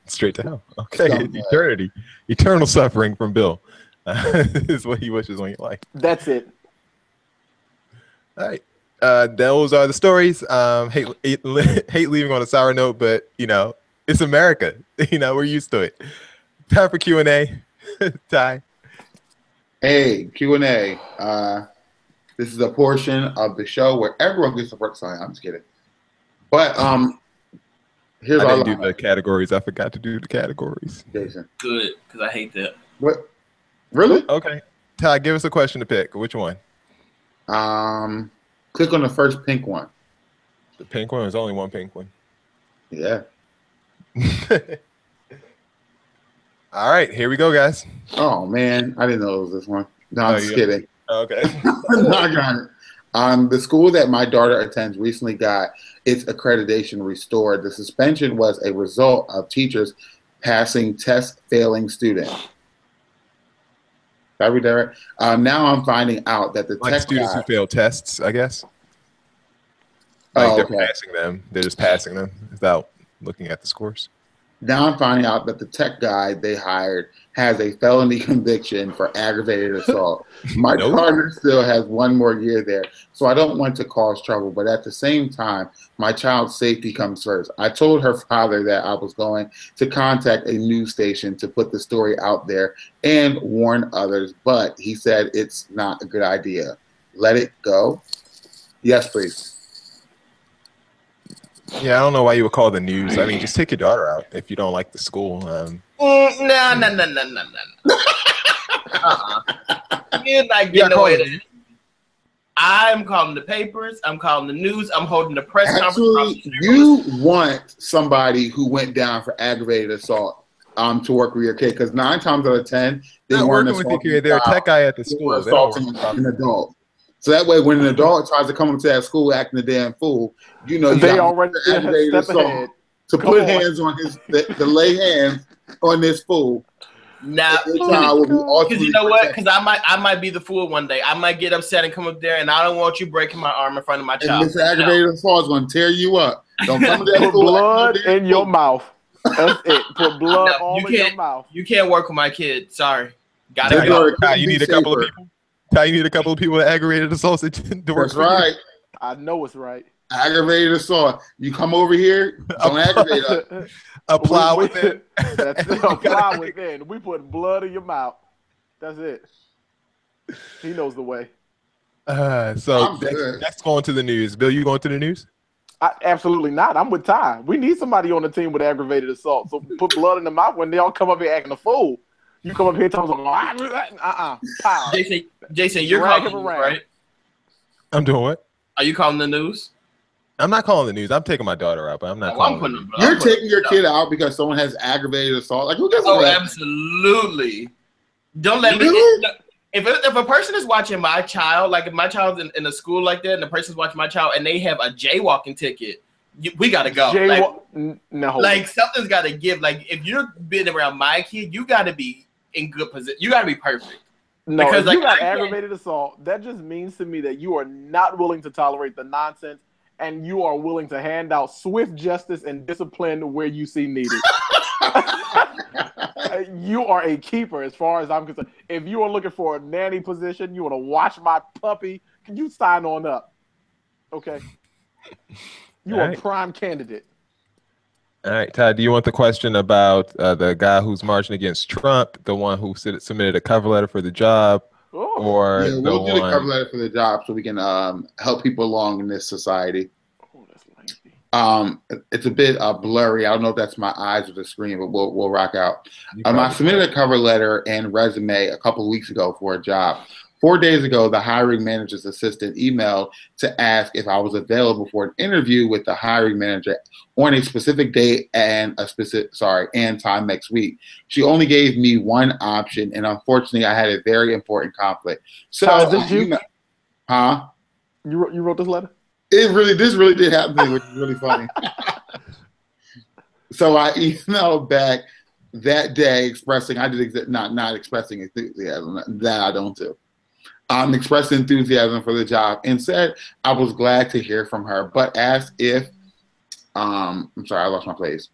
Straight to hell. Okay, eternal suffering from Bill is what he wishes on your life. That's it. All right, those are the stories. Hate leaving on a sour note, but it's America. We're used to it. Time for Q&A. Ty. Hey, Q&A. This is a portion of the show where everyone gets to work. Sorry, I'm just kidding. But here's I our didn't do the categories. I forgot to do the categories. Jason. good, because I hate that. What? Really? Okay. Ty, give us a question to pick. Which one? Click on the first pink one. The pink one? There's only one pink one. Yeah. All right, here we go, guys. Oh man, I didn't know it was this one. No, I'm just kidding. Okay. No, I got it. The school that my daughter attends recently got its accreditation restored. The suspension was a result of teachers passing test failing students. Did I read that right? Now I'm finding out that the Like tech students guy, who fail tests, I guess. Oh, They're okay. passing them. They're just passing them without looking at the scores. Now I'm finding out that the tech guy they hired has a felony conviction for aggravated assault. My partner still has 1 more year there, so I don't want to cause trouble. But at the same time, my child's safety comes first. I told her father that I was going to contact a news station to put the story out there and warn others, but he said it's not a good idea. Let it go? Yes, please. Yeah, I don't know why you would call the news. I mean, just take your daughter out if you don't like the school. No. You're not getting away with it. I'm calling the papers. I'm calling the news. I'm holding the press conference. Actually, you want somebody who went down for aggravated assault to work with your kid, because 9 times out of 10, they weren't working with your kid. They're a tech guy at the school. They were assaulting an adult. So that way, when an adult tries to come into that school acting a damn fool, you know, they already aggravated assault to put hands on to lay hands on this fool. Now, because you know what? Because I might be the fool one day. I might get upset and come up there, and I don't want you breaking my arm in front of my child. And this aggravated assault is going to tear you up. Don't come to that Put blood in your mouth. That's it. Put blood all in your mouth. You can't work with my kid. Sorry. Gotta go. You need a couple of people. You need a couple of people with aggravated assaults to work. That's right. I know it's right. Aggravated assault. You come over here, don't aggravate us. Apply within. That's it. Apply within. We put blood in your mouth. That's it. He knows the way. So that's going to the news. Bill, you going to the news? Absolutely not. I'm with Ty. We need somebody on the team with aggravated assault. So put blood in the mouth when they all come up here acting a fool. You come up here telling them, pow. Jason, you're calling the news, right? I'm doing what? Are you calling the news? I'm not calling the news. I'm taking my daughter out, but I'm not calling the news. You're taking your kid out because someone has aggravated assault? Like, who does that? Oh, absolutely. Don't let me... If a person is watching my child, like if my child's in a school like that and the person's watching my child and they have a jaywalking ticket, we got to go. No. Like, something's got to give. Like, if you're being around my kid, you got to be in good position. You got to be perfect. No, because if you got aggravated assault, that just means to me that you are not willing to tolerate the nonsense and you are willing to hand out swift justice and discipline where you see needed. You are a keeper as far as I'm concerned. If you are looking for a nanny position, you want to watch my puppy, can you sign on up? Okay. You are a prime candidate. All right, Todd, do you want the question about the guy who's marching against Trump, the one who submitted a cover letter for the job, or we'll do the cover letter for the job so we can help people along in this society? Oh, that's lengthy. It's a bit blurry. I don't know if that's my eyes or the screen, but we'll rock out. I submitted a cover letter and resume a couple of weeks ago for a job. 4 days ago, the hiring manager's assistant emailed to ask if I was available for an interview with the hiring manager on a specific date and and time next week. She only gave me one option, and unfortunately, I had a very important conflict. So, is this you? Huh? You wrote this letter? This really did happen to me, which is really funny. So I emailed back that day expressing not expressing enthusiasm. That I don't do. Expressed enthusiasm for the job and said I was glad to hear from her, but asked if I'm sorry, I lost my place.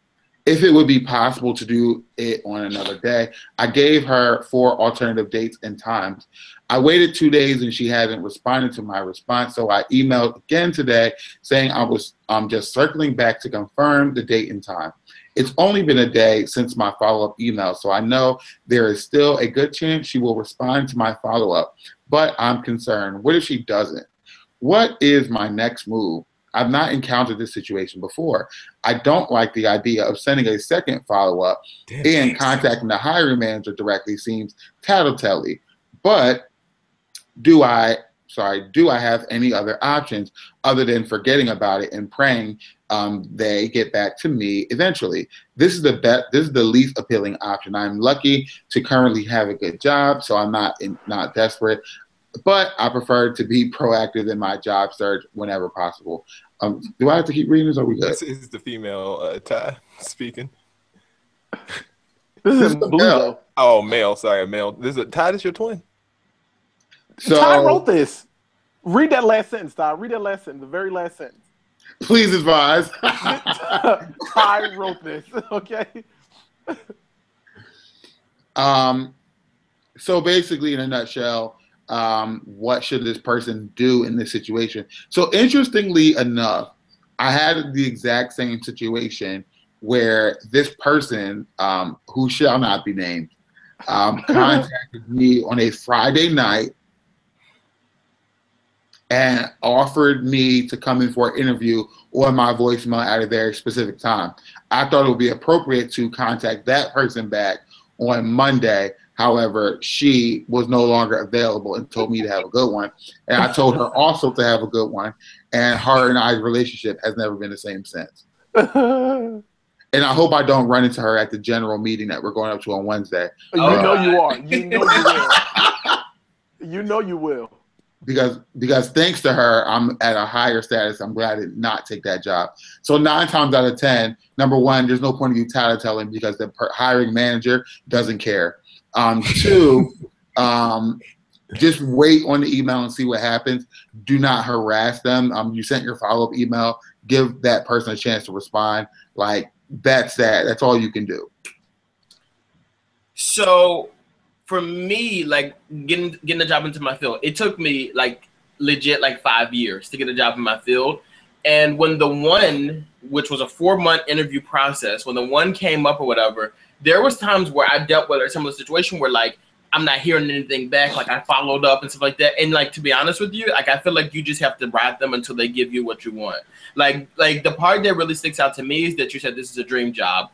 If it would be possible to do it on another day. I gave her 4 alternative dates and times. I waited 2 days and she hadn't responded to my response, so I emailed again today saying I was just circling back to confirm the date and time. It's only been a day since my follow-up email, so I know there is still a good chance she will respond to my follow-up, but I'm concerned. What if she doesn't? What is my next move? I've not encountered this situation before. I don't like the idea of sending a second follow-up and contacting the hiring manager directly seems tattletale. But do I have any other options other than forgetting about it and praying they get back to me eventually? This is the least appealing option. I'm lucky to currently have a good job, so I'm not desperate. But I prefer to be proactive in my job search whenever possible. Do I have to keep reading this, or are we good? This is the female Ty speaking. This is blue. Oh, male. Sorry, male. This is Ty. This your twin. So, Ty wrote this. Read that last sentence, Ty. Read that last sentence. The very last sentence. Please advise. Ty wrote this, okay? So basically, in a nutshell, what should this person do in this situation? So interestingly enough, I had the exact same situation where this person, who shall not be named, contacted me on a Friday night and offered me to come in for an interview on my voicemail at a very specific time. I thought it would be appropriate to contact that person back on Monday. However, she was no longer available and told me to have a good one. And I told her also to have a good one. And her and I's relationship has never been the same since. And I hope I don't run into her at the general meeting that we're going up to on Wednesday. You know you are. You know you will. You know you will. Because thanks to her, I'm at a higher status. I'm glad I did not take that job. So 9 times out of 10, number one, there's no point in you tattletelling because the hiring manager doesn't care. 2, just wait on the email and see what happens. Do not harass them. You sent your follow-up email. Give that person a chance to respond. Like, that's that. That's all you can do. So for me, like getting a job into my field, it took me like legit like 5 years to get a job in my field. And when the one, which was a 4-month interview process, when the one came up or whatever, there was times where I dealt with a similar situation where like I'm not hearing anything back. Like I followed up and stuff like that. And like, to be honest with you, like I feel like you just have to ride them until they give you what you want. Like the part that really sticks out to me is that you said this is a dream job.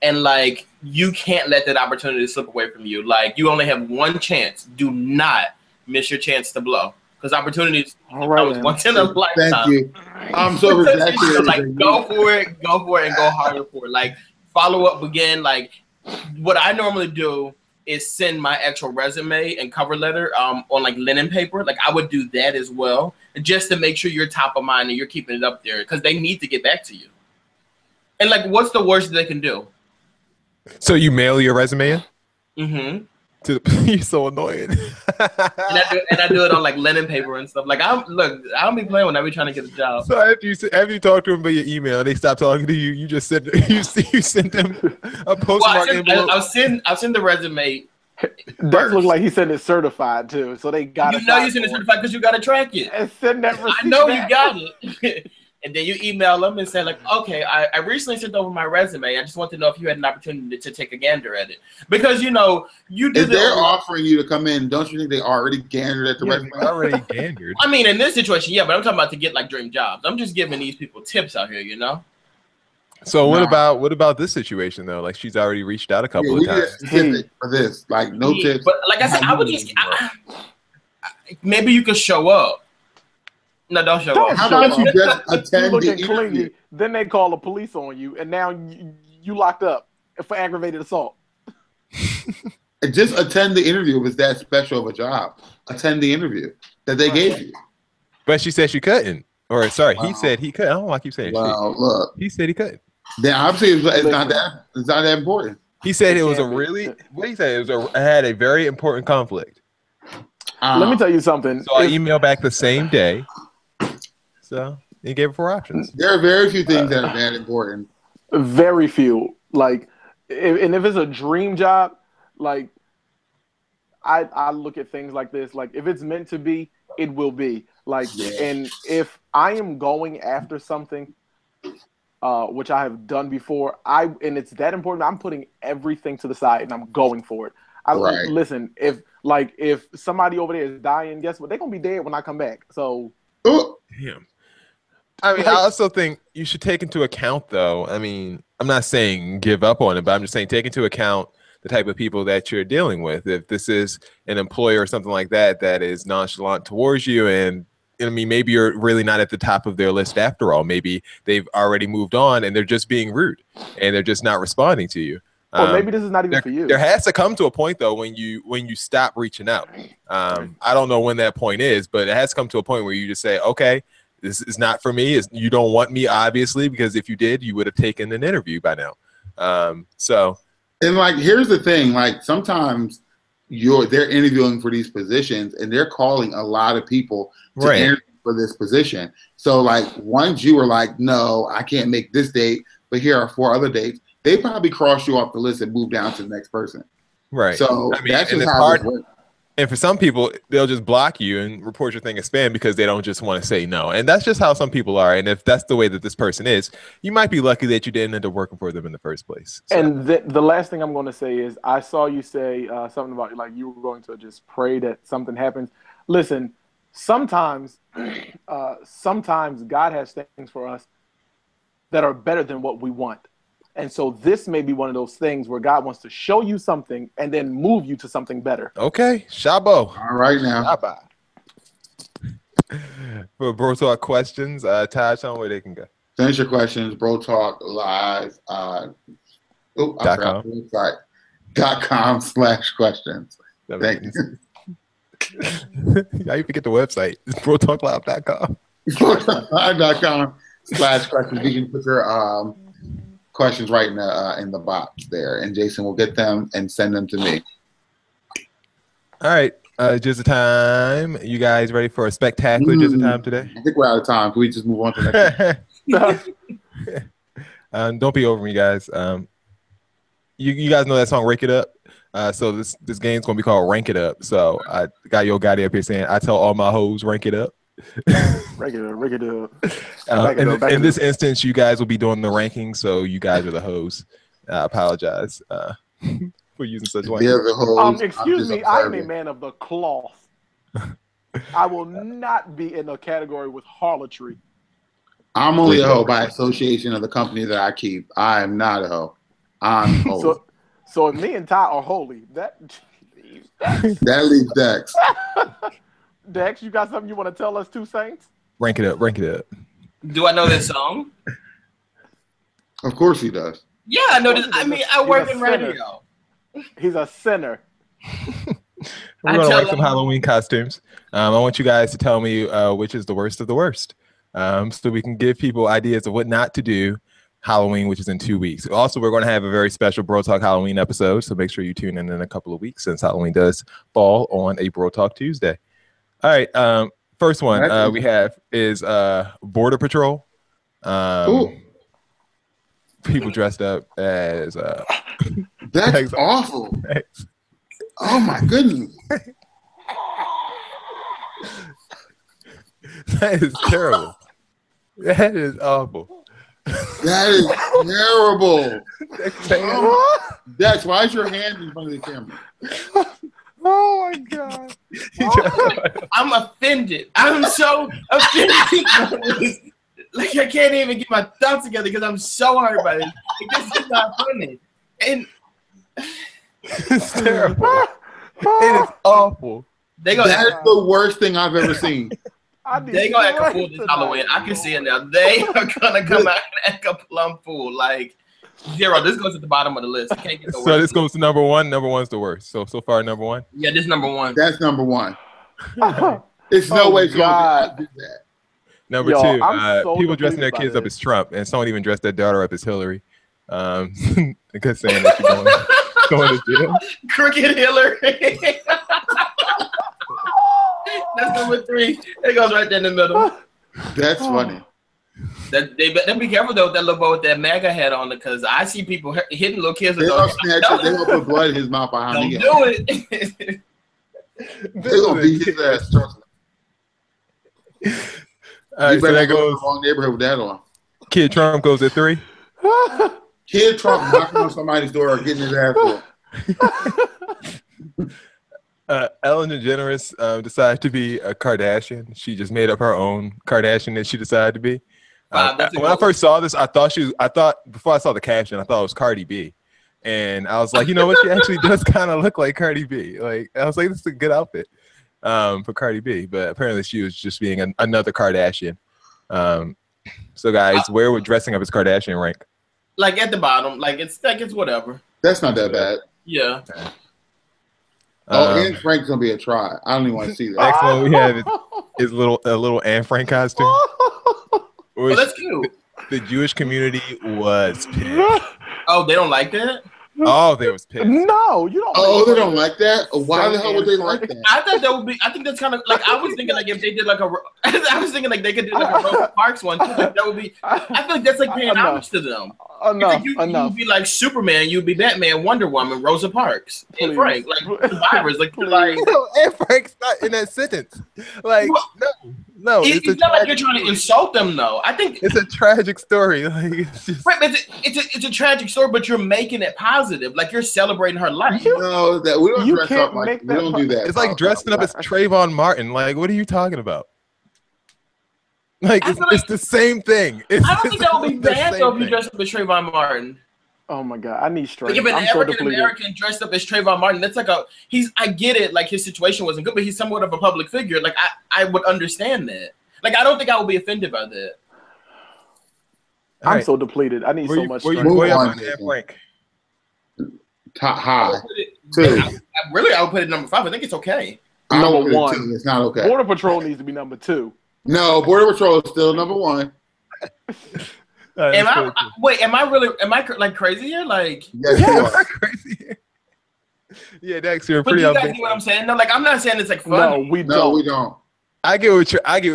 And like, you can't let that opportunity slip away from you. Like, you only have one chance. Do not miss your chance to blow, because opportunities comes once in a lifetime. Thank you. I'm so exaggerating. Like, go for it, and go harder for it. Like, follow up again. Like, what I normally do is send my actual resume and cover letter on like linen paper. Like, I would do that as well, just to make sure you're top of mind and you're keeping it up there, because they need to get back to you. And like, what's the worst they can do? So you mail your resume in? Mm-hmm. You're so annoying. and I do it on like linen paper and stuff. Like, I don't be playing when I be trying to get a job. So after you talk to them by your email, they stop talking to you. You just send you send them a postmark envelope. I'll send the resume. That looks like he sent it certified too, so they got it. You know you send it certified because you got to track it. And send that receipt. I know you got it. And then you email them and say like, okay, I recently sent over my resume. I just want to know if you had an opportunity to take a gander at it, because you know you do. If they're offering you to come in, don't you think they already gandered at the resume? Already gandered. I mean, in this situation, yeah, but I'm talking about to get like dream jobs. I'm just giving these people tips out here, you know. So what about this situation though? Like, she's already reached out a couple of times. Specific for this, like no tips. But like I said, I would just maybe you could show up. No, don't show up. How about you just attend the interview? Clingy, then they call the police on you, and now you locked up for aggravated assault. Just attend the interview. If it's that special of a job, attend the interview that they gave you. But she said she couldn't. Or sorry, he said he could. I don't know why I keep saying look. He said he couldn't. Then obviously it's not that important. He said it was a really, what did he say? It had a very important conflict. Let me tell you something. So I emailed back the same day. So he gave it 4 options. There are very few things that are that important. Very few. Like, if it's a dream job, like I look at things like this. Like, if it's meant to be, it will be. Like, and if I am going after something, which I have done before, and it's that important, I'm putting everything to the side and I'm going for it. Listen, if somebody over there is dying, guess what? They're gonna be dead when I come back. So, damn. I mean, I also think you should take into account, though. I mean, I'm not saying give up on it, but I'm just saying take into account the type of people that you're dealing with. If this is an employer or something like that that is nonchalant towards you, and I mean, maybe you're really not at the top of their list after all. Maybe they've already moved on and they're just being rude and they're just not responding to you. Or maybe this is not even for you. There has to come to a point though when you stop reaching out. I don't know when that point is, but it has to come to a point where you just say, okay, this is not for me. You don't want me, obviously, because if you did, you would have taken an interview by now. And like, here's the thing: like, sometimes they're interviewing for these positions, and they're calling a lot of people to interview for this position. So like once you were like, no, I can't make this date, but here are 4 other dates, they probably cross you off the list and move down to the next person. Right. So I mean, that's and just it's how hard. this works. And for some people, they'll just block you and report your thing as spam because they don't just want to say no. And that's just how some people are. And if that's the way that this person is, you might be lucky that you didn't end up working for them in the first place. So. And the last thing I'm going to say is I saw you say something about like you were going to just pray that something happens. Listen, sometimes God has things for us that are better than what we want. And so this may be one of those things where God wants to show you something and then move you to something better. Okay, Shabo. All right now. Shaba. For Bro Talk questions, Taj, tell them where they can go. Finish your questions, Bro Talk Live. I forgot the website. .com/questions. Thank you. How you forget the website? It's BroTalkLive.com. BroTalkLive.com/questions. You can put your questions right in the box there, and Jason will get them and send them to me. All right, just the time. You guys ready for a spectacular just the time today? I think we're out of time. Can we just move on to the next one? Don't be over me, guys. You guys know that song "Rake It Up." So this game's gonna be called "Rank It Up." So I got Yo Gotti up here saying, "I tell all my hoes rank it up." Rank it up, rank it up. In this instance, you guys will be doing the ranking, so you guys are the hoes. I apologize for using such language. They're the hoes. Excuse me, I am a man of the cloth. I will not be in a category with harlotry. I'm only a hoe by association of the company that I keep. I am not a hoe. I'm hoes. So if me and Ty are holy, that leaves Dex. Dex, you got something you want to tell us two saints? Rank it up, rank it up. Do I know this song? Of course he does. Yeah, I know this. I mean, I work in radio. He's a sinner. We're gonna like some Halloween costumes. I want you guys to tell me which is the worst of the worst, so we can give people ideas of what not to do Halloween, which is in 2 weeks. Also, we're going to have a very special Bro Talk Halloween episode, so make sure you tune in a couple of weeks since Halloween does fall on a Bro Talk Tuesday. All right, first one we have is Border Patrol. People dressed up as that's awful. Oh my goodness. That is terrible. That is awful. That is terrible. That's why is your hand in front of the camera? Oh my God. I'm offended. I'm so offended. Like I can't even get my thoughts together because I'm so hurt by this. Like, this is not funny. And it's terrible. It is awful. That is the worst thing I've ever seen. They gonna act a fool this Halloween. I can see it now. They are gonna come out and act a plum fool. Like zero. This goes at the bottom of the list. Can't get the worst. So this goes to number one. Number one's the worst. So far, number one. Yeah, this number one. That's number one. It's no way God do that. Number two, so people dressing their kids up as Trump, and someone even dressed their daughter up as Hillary. Because saying that she's going to jail. Crooked Hillary. That's number three. It goes right there in the middle. That's funny. They better be careful though with that little boy with that MAGA hat on it, because I see people hitting little kids. They don't put blood in his mouth behind me. Don't do it. They're gonna beat his ass. Trust me. All right, so that goes in the wrong neighborhood with that on. Kid Trump goes at 3. Kid Trump knocking on somebody's door or getting his ass whooped. Ellen DeGeneres decided to be a Kardashian. She just made up her own Kardashian that she decided to be. When I first saw this, I thought before I saw the caption, I thought it was Cardi B, and I was like, you know what, she actually does kind of look like Cardi B. Like I was like, this is a good outfit for Cardi B, but apparently she was just being another Kardashian. So guys, where would dressing up as Kardashian rank? Like at the bottom, like it's whatever. That's not that bad. Yeah. Anne Frank's gonna be a try. I don't even want to see that. Next one we have is a little Anne Frank costume. Oh, that's cute. The Jewish community was pissed. Oh, they don't like that? All of them was pissed. No, you don't. Oh, they don't like that? Why the Say hell would they Anne like Frank. that? I thought that would be. I think that's kind of like I was thinking like if they did like a. I was thinking like they could do like a Rosa Parks one too. Like that would be. I feel like that's like paying homage to them. Enough. You'd be like Superman. You'd be Batman, Wonder Woman, Rosa Parks, and Please. Frank, like survivors. Like Please. like. No, Anne Frank's not in that sentence. Like, no. It's not like you're trying to insult them, though. I think it's a tragic story. Like, it's just. right, but it's a tragic story, but you're making it positive. Like you're celebrating her life. No, that we don't You dress can't up like make we that don't do that. It's like dressing up as Trayvon Martin. Like, what are you talking about? Like, it's the same thing. I don't think that would be bad though if you dress up as Trayvon Martin. Oh my God, I need strength. Like if an I'm so African depleted. American dressed up as Trayvon Martin, that's like I get it, like his situation wasn't good, but he's somewhat of a public figure. Like I would understand that. Like I don't think I would be offended by that. I'm so depleted. I need so much strength. Where you on, on Anne Frank? Top high. Two. I would put it number 5. I think it's okay. Number I would put it 1. 2. It's not okay. Border Patrol needs to be number 2. No, Border Patrol is still number 1. Am I really like crazy here? Like Yes, you are. Crazy. Yeah, Dex, you're but pretty you guys ambitious. get what I'm saying? No, like I'm not saying it's like funny. No, we No, don't. we don't. I get what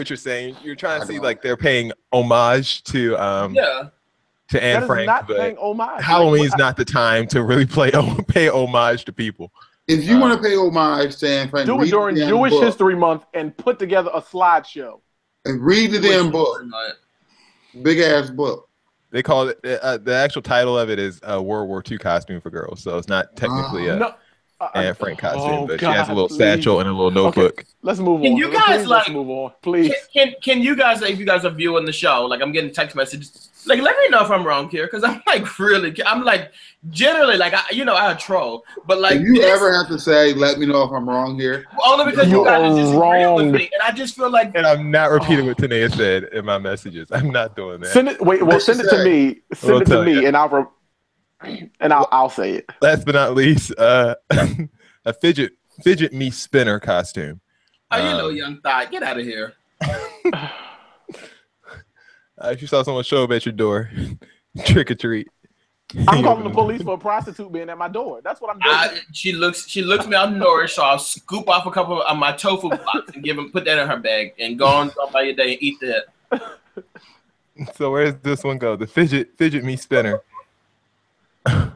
you're saying. You're trying to see like they're paying homage to Yeah. to Anne That is Frank, not but paying homage. Halloween's not the time to really pay homage to people. If you want to pay homage to Anne Frank, Do it read during the damn Jewish book. History Month and put together a slideshow. And read the damn book. Big ass book. They call it the actual title of it is World War II costume for girls, so it's not technically a No. Anne Frank costume, but she God, has a little please. satchel and a little notebook. Okay, let's move Can on. you guys, Please, like- let's move on, please? Can you guys, if you guys are viewing the show, like I'm getting text messages, like let me know if I'm wrong here, because I'm like generally like I troll, but like If you this- ever have to say, "Let me know if I'm wrong here," only because you You guys are are just real with wrong. me, and I just feel like And I'm not repeating what Tanea said in my messages. I'm not doing that. Send it. Wait. Well, What'd send she it to say? me. Send We'll it to tell me, you. and I'll say it. Last but not least, a fidget me spinner costume. oh, you little young thought, get out of here. If you saw someone show up at your door, trick or treat. I'm calling the police for a prostitute being at my door. That's what I'm doing. She looks me out the door, so I'll scoop off a couple of my tofu blocks and put that in her bag and go on by your day and eat that. So where does this one go? The fidget me spinner. The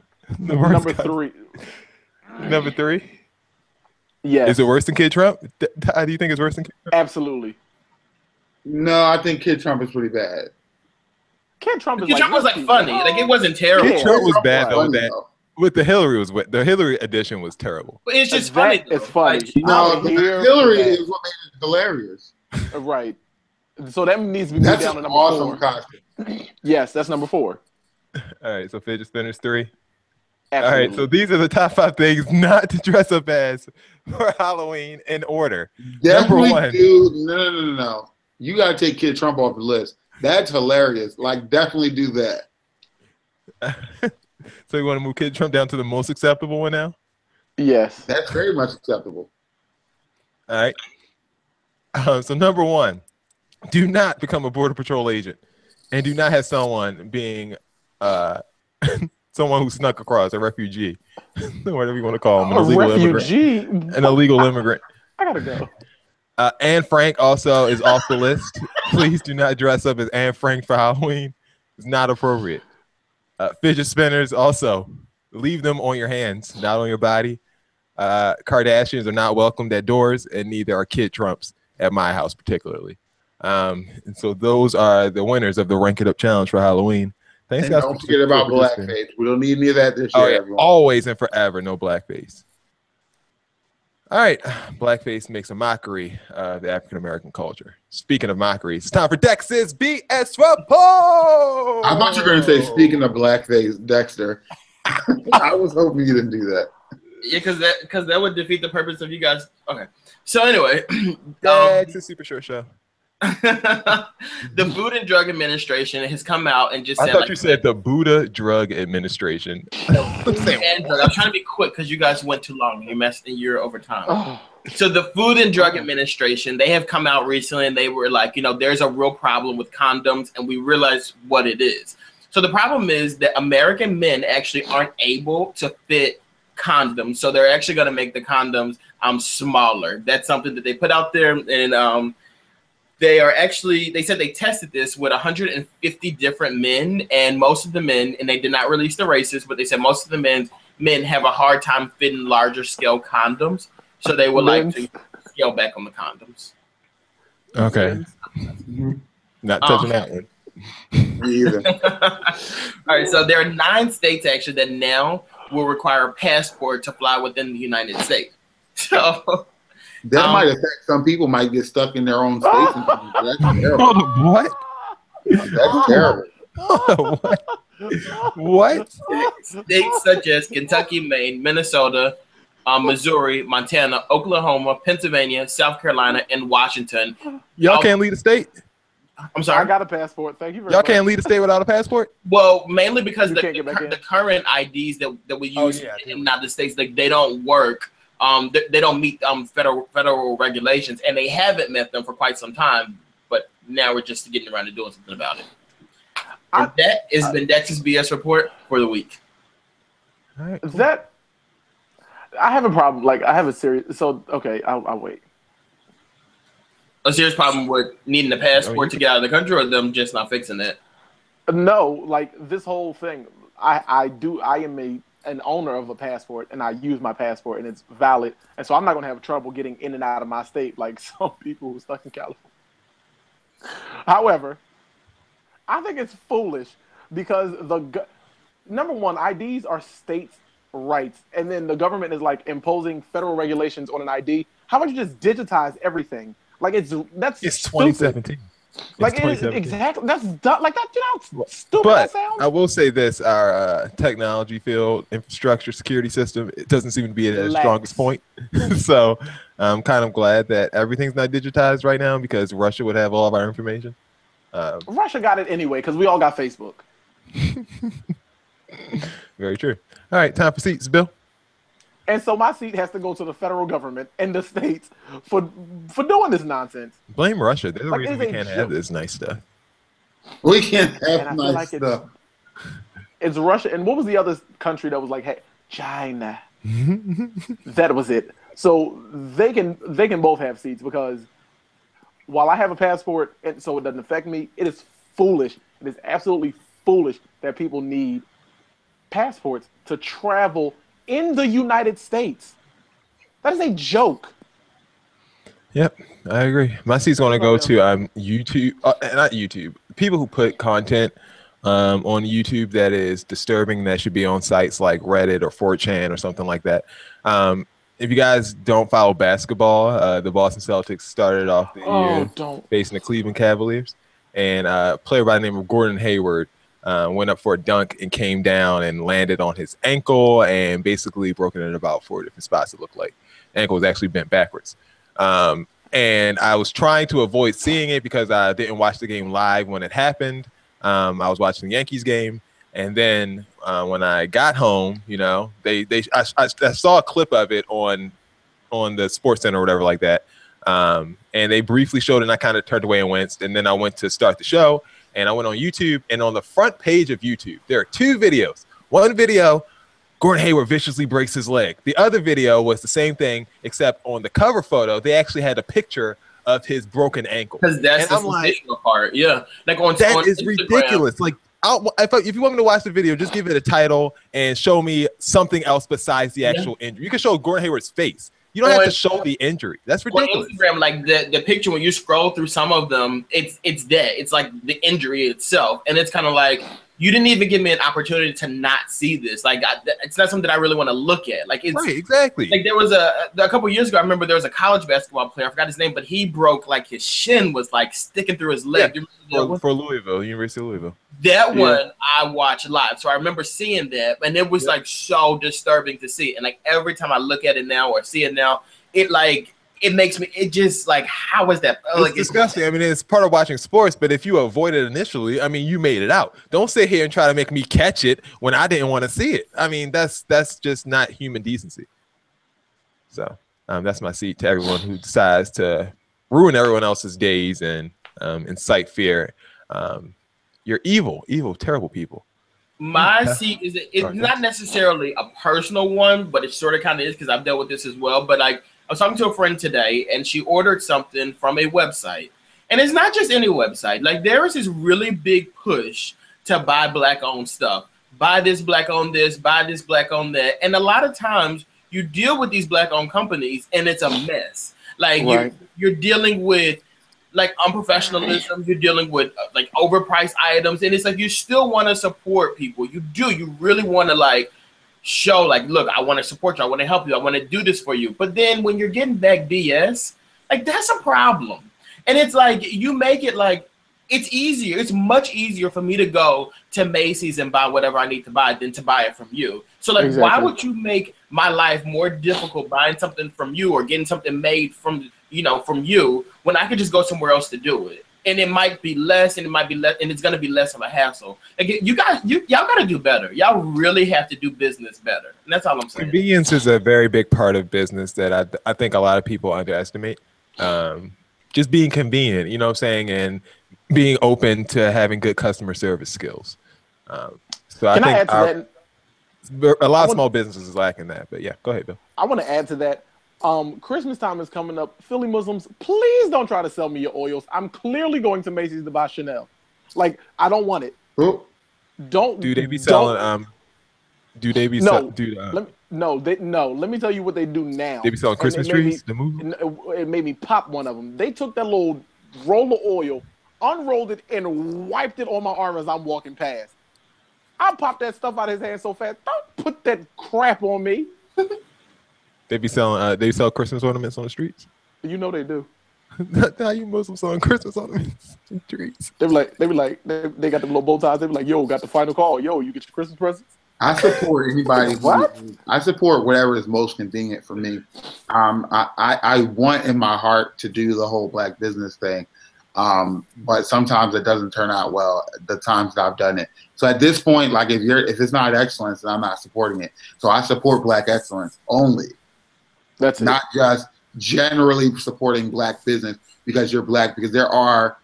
worst Number costume. 3. Number 3. Yes. Is it worse than Kid Trump? How do you think it's worse than Kid Trump? Absolutely. no, I think Kid Trump is pretty bad. Kid Trump is Kid Trump was like funny, like it wasn't terrible. Kid Trump was bad though. Funny, That though. with the Hillary edition was terrible. But it's just funny. That though. is funny. Like, No, I'm but here Hillary for that. is what made it hilarious. Right. So that needs to be That's down to an number awesome 4. costume. Yes, that's number 4. All right, so fidget spinners 3. Absolutely. All right, so these are the top 5 things not to dress up as for Halloween in order. Definitely Number 1. do. No. You got to take Kid Trump off the list. That's hilarious. Like, definitely do that. So you want to move Kid Trump down to the most acceptable one now? Yes. That's very much acceptable. All right. So number 1, do not become a Border Patrol agent, and do not have someone being someone who snuck across, a refugee, whatever you want to call him, A refugee. an illegal immigrant. I gotta go. Anne Frank also is off the list. Please do not dress up as Anne Frank for Halloween. It's not appropriate. Fidget spinners also, leave them on your hands, not on your body. Kardashians are not welcomed at doors, and neither are Kid Trumps at my house particularly. And so those are the winners of the Rank It Up challenge for Halloween. Thanks, And guys. don't forget about blackface. We don't need any of that this Oh, year, yeah. everyone. Always and forever, no blackface. All right, blackface makes a mockery of the African American culture. Speaking of mockeries, it's time for Dex's BS report. I thought you were going to say, speaking of blackface, Dexter. I was hoping you didn't do that. Yeah, because that would defeat the purpose of you guys. Okay, so anyway, Dex's super short show. the Food and Drug Administration has come out and just said. I thought you said the Buddha Drug Administration. I'm trying to be quick because you guys went too long. You messed and you're over time. Oh. So the Food and Drug Administration, they have come out recently and they were like, there's a real problem with condoms and we realized what it is. So the problem is that American men actually aren't able to fit condoms. So they're actually going to make the condoms smaller. That's something that they put out there, and they said they tested this with 150 different men, and most of the men, and they did not release the races, but they said most of the men have a hard time fitting larger scale condoms, so they would like to scale back on the condoms. Okay. Not touching that one. Me either. All right, so there are 9 states actually that now will require a passport to fly within the United States. So that might affect some people. Might get stuck in their own states. That's terrible. What? That's terrible. What? States such as Kentucky, Maine, Minnesota, Missouri, Montana, Oklahoma, Pennsylvania, South Carolina, and Washington. Y'all can't leave the state? I'm sorry? I got a passport. Thank you very Y'all much. can't leave the state without a passport? Well, mainly because the current IDs that we use in the yeah. United States, like, they don't work. They don't meet federal regulations, and they haven't met them for quite some time. But now we're just getting around to doing something about it. And that has been Dex's BS report for the week. All right, cool. That I have a problem. Like, I have a serious. So okay, I'll wait. A serious problem with needing a passport to get out of the country, or them just not fixing it? No, like this whole thing. I am an owner of a passport, and I use my passport, and it's valid, and so I'm not gonna have trouble getting in and out of my state like some people who are stuck in California. However, I think it's foolish because number one, IDs are states' rights, and then the government is like imposing federal regulations on an ID. How about you just digitize everything? Like it's 2017. Like exactly, that's dumb. Like that. You know how stupid that sounds. I will say this: our technology field, infrastructure, security system, it doesn't seem to be at its strongest point. So I'm kind of glad that everything's not digitized right now because Russia would have all of our information. Russia got it anyway because we all got Facebook. Very true. All right, time for seats, Bill. And so my seat has to go to the federal government and the states for doing this nonsense. Blame Russia. They're the reason we can't have this nice stuff. We can't have nice stuff. It's Russia. And what was the other country that was like, hey, China? That was it. So they can both have seats because while I have a passport and so it doesn't affect me, it is foolish. It is absolutely foolish that people need passports to travel in the United States. That is a joke. Yep, I agree. My seat's going to go to YouTube, not YouTube. People who put content on YouTube that is disturbing that should be on sites like Reddit or 4chan or something like that. If you guys don't follow basketball, the Boston Celtics started off the year facing the Cleveland Cavaliers, and a player by the name of Gordon Hayward went up for a dunk and came down and landed on his ankle and basically broken it in about 4 different spots, it looked like. The ankle was actually bent backwards. And I was trying to avoid seeing it because I didn't watch the game live when it happened. I was watching the Yankees game. And then when I got home, you know, I saw a clip of it on the Sports Center or whatever like that. And they briefly showed it and I kind of turned away and winced. And then I went to start the show. And I went on YouTube, and on the front page of YouTube, there are 2 videos. One video, Gordon Hayward viciously breaks his leg. The other video was the same thing, except on the cover photo, they actually had a picture of his broken ankle. Because that's the sensational part. Yeah. Like that is ridiculous. Like, if you want me to watch the video, just give it a title and show me something else besides the actual injury. You can show Gordon Hayward's face. You don't have to show the injury. That's ridiculous. On Instagram, like the picture, when you scroll through some of them, it's that. It's like the injury itself. And it's kind of like, you didn't even give me an opportunity to not see this. Like, it's not something I really want to look at. Like, it's right, exactly. Like there was a couple years ago, I remember there was a college basketball player. I forgot his name, but he broke, like, his shin was like sticking through his leg. Yeah, for Louisville, University of Louisville. That one I watched live. So I remember seeing that, and it was like so disturbing to see. And like every time I look at it now or see it now, it makes me, it just like, how is that? It's disgusting. I mean, it's part of watching sports, but if you avoid it initially, I mean, you made it out. Don't sit here and try to make me catch it when I didn't want to see it. I mean, that's just not human decency. So that's my seat to everyone who decides to ruin everyone else's days and incite fear. You're evil, terrible people. My seat is it's not necessarily a personal one, but it sort of kind of is because I've dealt with this as well. But like I was talking to a friend today, and she ordered something from a website, and it's not just any website. Like there is this really big push to buy Black-owned stuff. Buy this Black-owned this, buy this Black-owned that, and a lot of times you deal with these Black-owned companies, and it's a mess. Like you're dealing with like unprofessionalism, you're dealing with like overpriced items, and it's like you still want to support people. You really want to like show like, look, I want to support you, I want to help you, I want to do this for you. But then when you're getting back BS, like that's a problem. And it's like you make it like it's much easier for me to go to Macy's and buy whatever I need to buy than to buy it from you. So like why would you make my life more difficult buying something from you or getting something made from you when I could just go somewhere else to do it? And it might be less, and it's gonna be less of a hassle. Again, y'all gotta do better. Y'all really have to do business better. And that's all I'm saying. Convenience is a very big part of business that I think a lot of people underestimate. Just being convenient, you know what I'm saying, and being open to having good customer service skills. So I think a lot of small businesses is lacking that. But yeah, go ahead, Bill. I want to add to that. Christmas time is coming up. Philly Muslims, please don't try to sell me your oils. I'm clearly going to Macy's to buy Chanel. Like, I don't want it. Oh. Don't. Do they be selling? Let me tell you what they do now. They be selling Christmas trees. The movie. It made me pop one of them. They took that little roll of oil, unrolled it, and wiped it on my arm as I'm walking past. I popped that stuff out of his hand so fast. Don't put that crap on me. They be selling. They sell Christmas ornaments on the streets. You know they do. How you Muslims selling Christmas ornaments on the streets? They got the little bow ties. They be like, "Yo, got the final call. Yo, you get your Christmas presents." I support anybody. What? I support whatever is most convenient for me. I want in my heart to do the whole black business thing, but sometimes it doesn't turn out well. The times that I've done it. So at this point, like if it's not excellence, then I'm not supporting it. So I support black excellence only. That's not just generally supporting black business because you're black. Because there are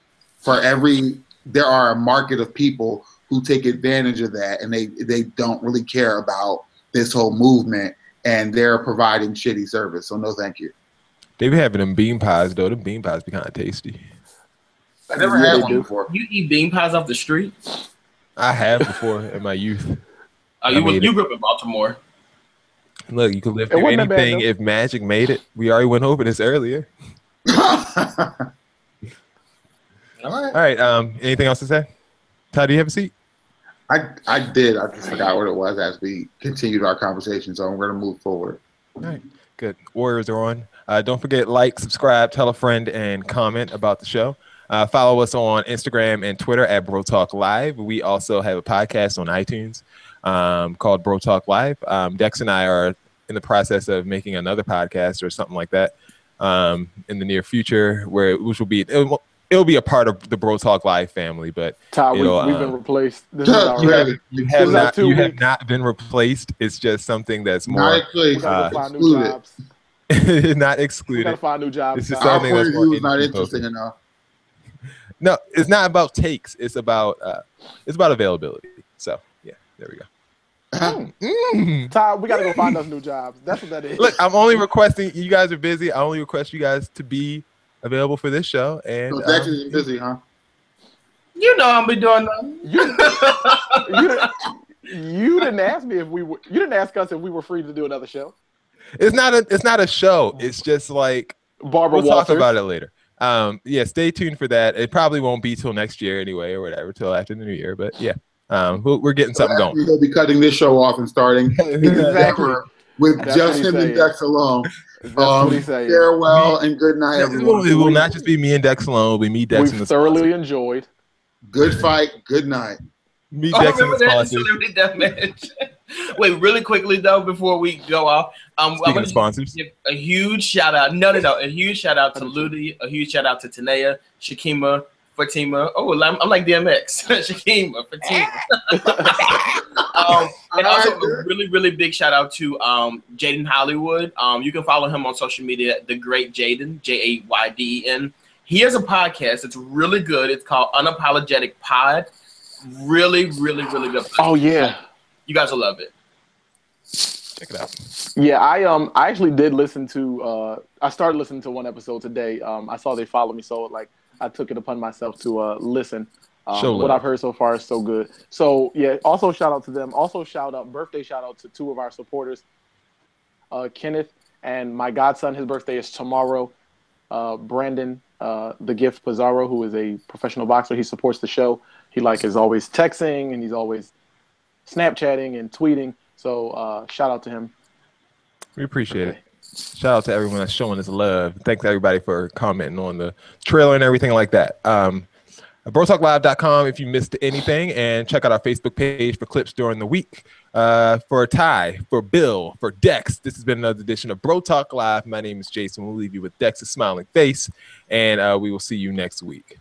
a market of people who take advantage of that, and they don't really care about this whole movement, and they're providing shitty service. So no, thank you. They be having them bean pies though. The bean pies be kind of tasty. I never had one before. You eat bean pies off the street? I have before in my youth. You grew up in Baltimore. Look, you can live through anything if magic made it. We already went over this earlier. All right. Anything else to say? Ty, do you have a seat? I did. I just forgot what it was as we continued our conversation. So we're going to move forward. All right. Good. Warriors are on. Don't forget, like, subscribe, tell a friend, and comment about the show. Follow us on Instagram and Twitter at Bro Talk Live. We also have a podcast on iTunes called Bro Talk Live. Dex and I are in the process of making another podcast or something like that in the near future, which will be it'll be a part of the Bro Talk Live family. But Ty, we've been replaced. You have not been replaced. It's just something that's more excluded. Not excluded. We gotta find new jobs. It's just something that's more not interesting enough. No, it's not about takes. It's about availability. So yeah, there we go. Ty, we gotta go find us new jobs. That's what that is. Look, I'm only requesting. You guys are busy. I only request you guys to be available for this show. And so Dex is busy, huh? You know I'll be doing that. You didn't ask me if we were. You didn't ask us if we were free to do another show. It's not a show. It's just like Barbara. We'll talk about it later. Yeah, stay tuned for that. It probably won't be till next year anyway, or whatever, till after the new year. But yeah, we're getting something going. We'll be cutting this show off and starting Exactly. with just him and Dex alone. Farewell and good night, everyone. It will not just be me and Dex alone. It will be me, Dex, and the thoroughly enjoyed. Good fight. Good night. Me, Dex, and the sponsors. Celebrity Deathmatch. Wait, really quickly though, before we go off, I'm going to sponsors. Give a huge shout out. No, a huge shout out to Ludi. A huge shout out to Tanea, Shakima, Fatima. Oh, I'm like DMX. Shakima, Fatima. And also a really, really big shout out to Jaden Hollywood. You can follow him on social media, The Great Jaden, Jayden. He has a podcast. It's really good. It's called Unapologetic Pod. Really, really, really good. Oh yeah, you guys will love it. Check it out. yeah. I actually did listen to. I started listening to one episode today. I saw they followed me, so like I took it upon myself to listen. Show What love. I've heard so far is so good. So yeah. Also shout out to them. Also birthday shout out to two of our supporters, Kenneth and my godson. His birthday is tomorrow. Brandon, the Gift Pizarro, who is a professional boxer. He supports the show. He is always texting and he's always Snapchatting and tweeting. So shout out to him. We appreciate it. Shout out to everyone that's showing us love. Thanks everybody for commenting on the trailer and everything like that. BroTalkLive.com if you missed anything, and check out our Facebook page for clips during the week. For Ty, for Bill, for Dex, this has been another edition of Bro Talk Live. My name is Jason. We'll leave you with Dex's smiling face, and we will see you next week.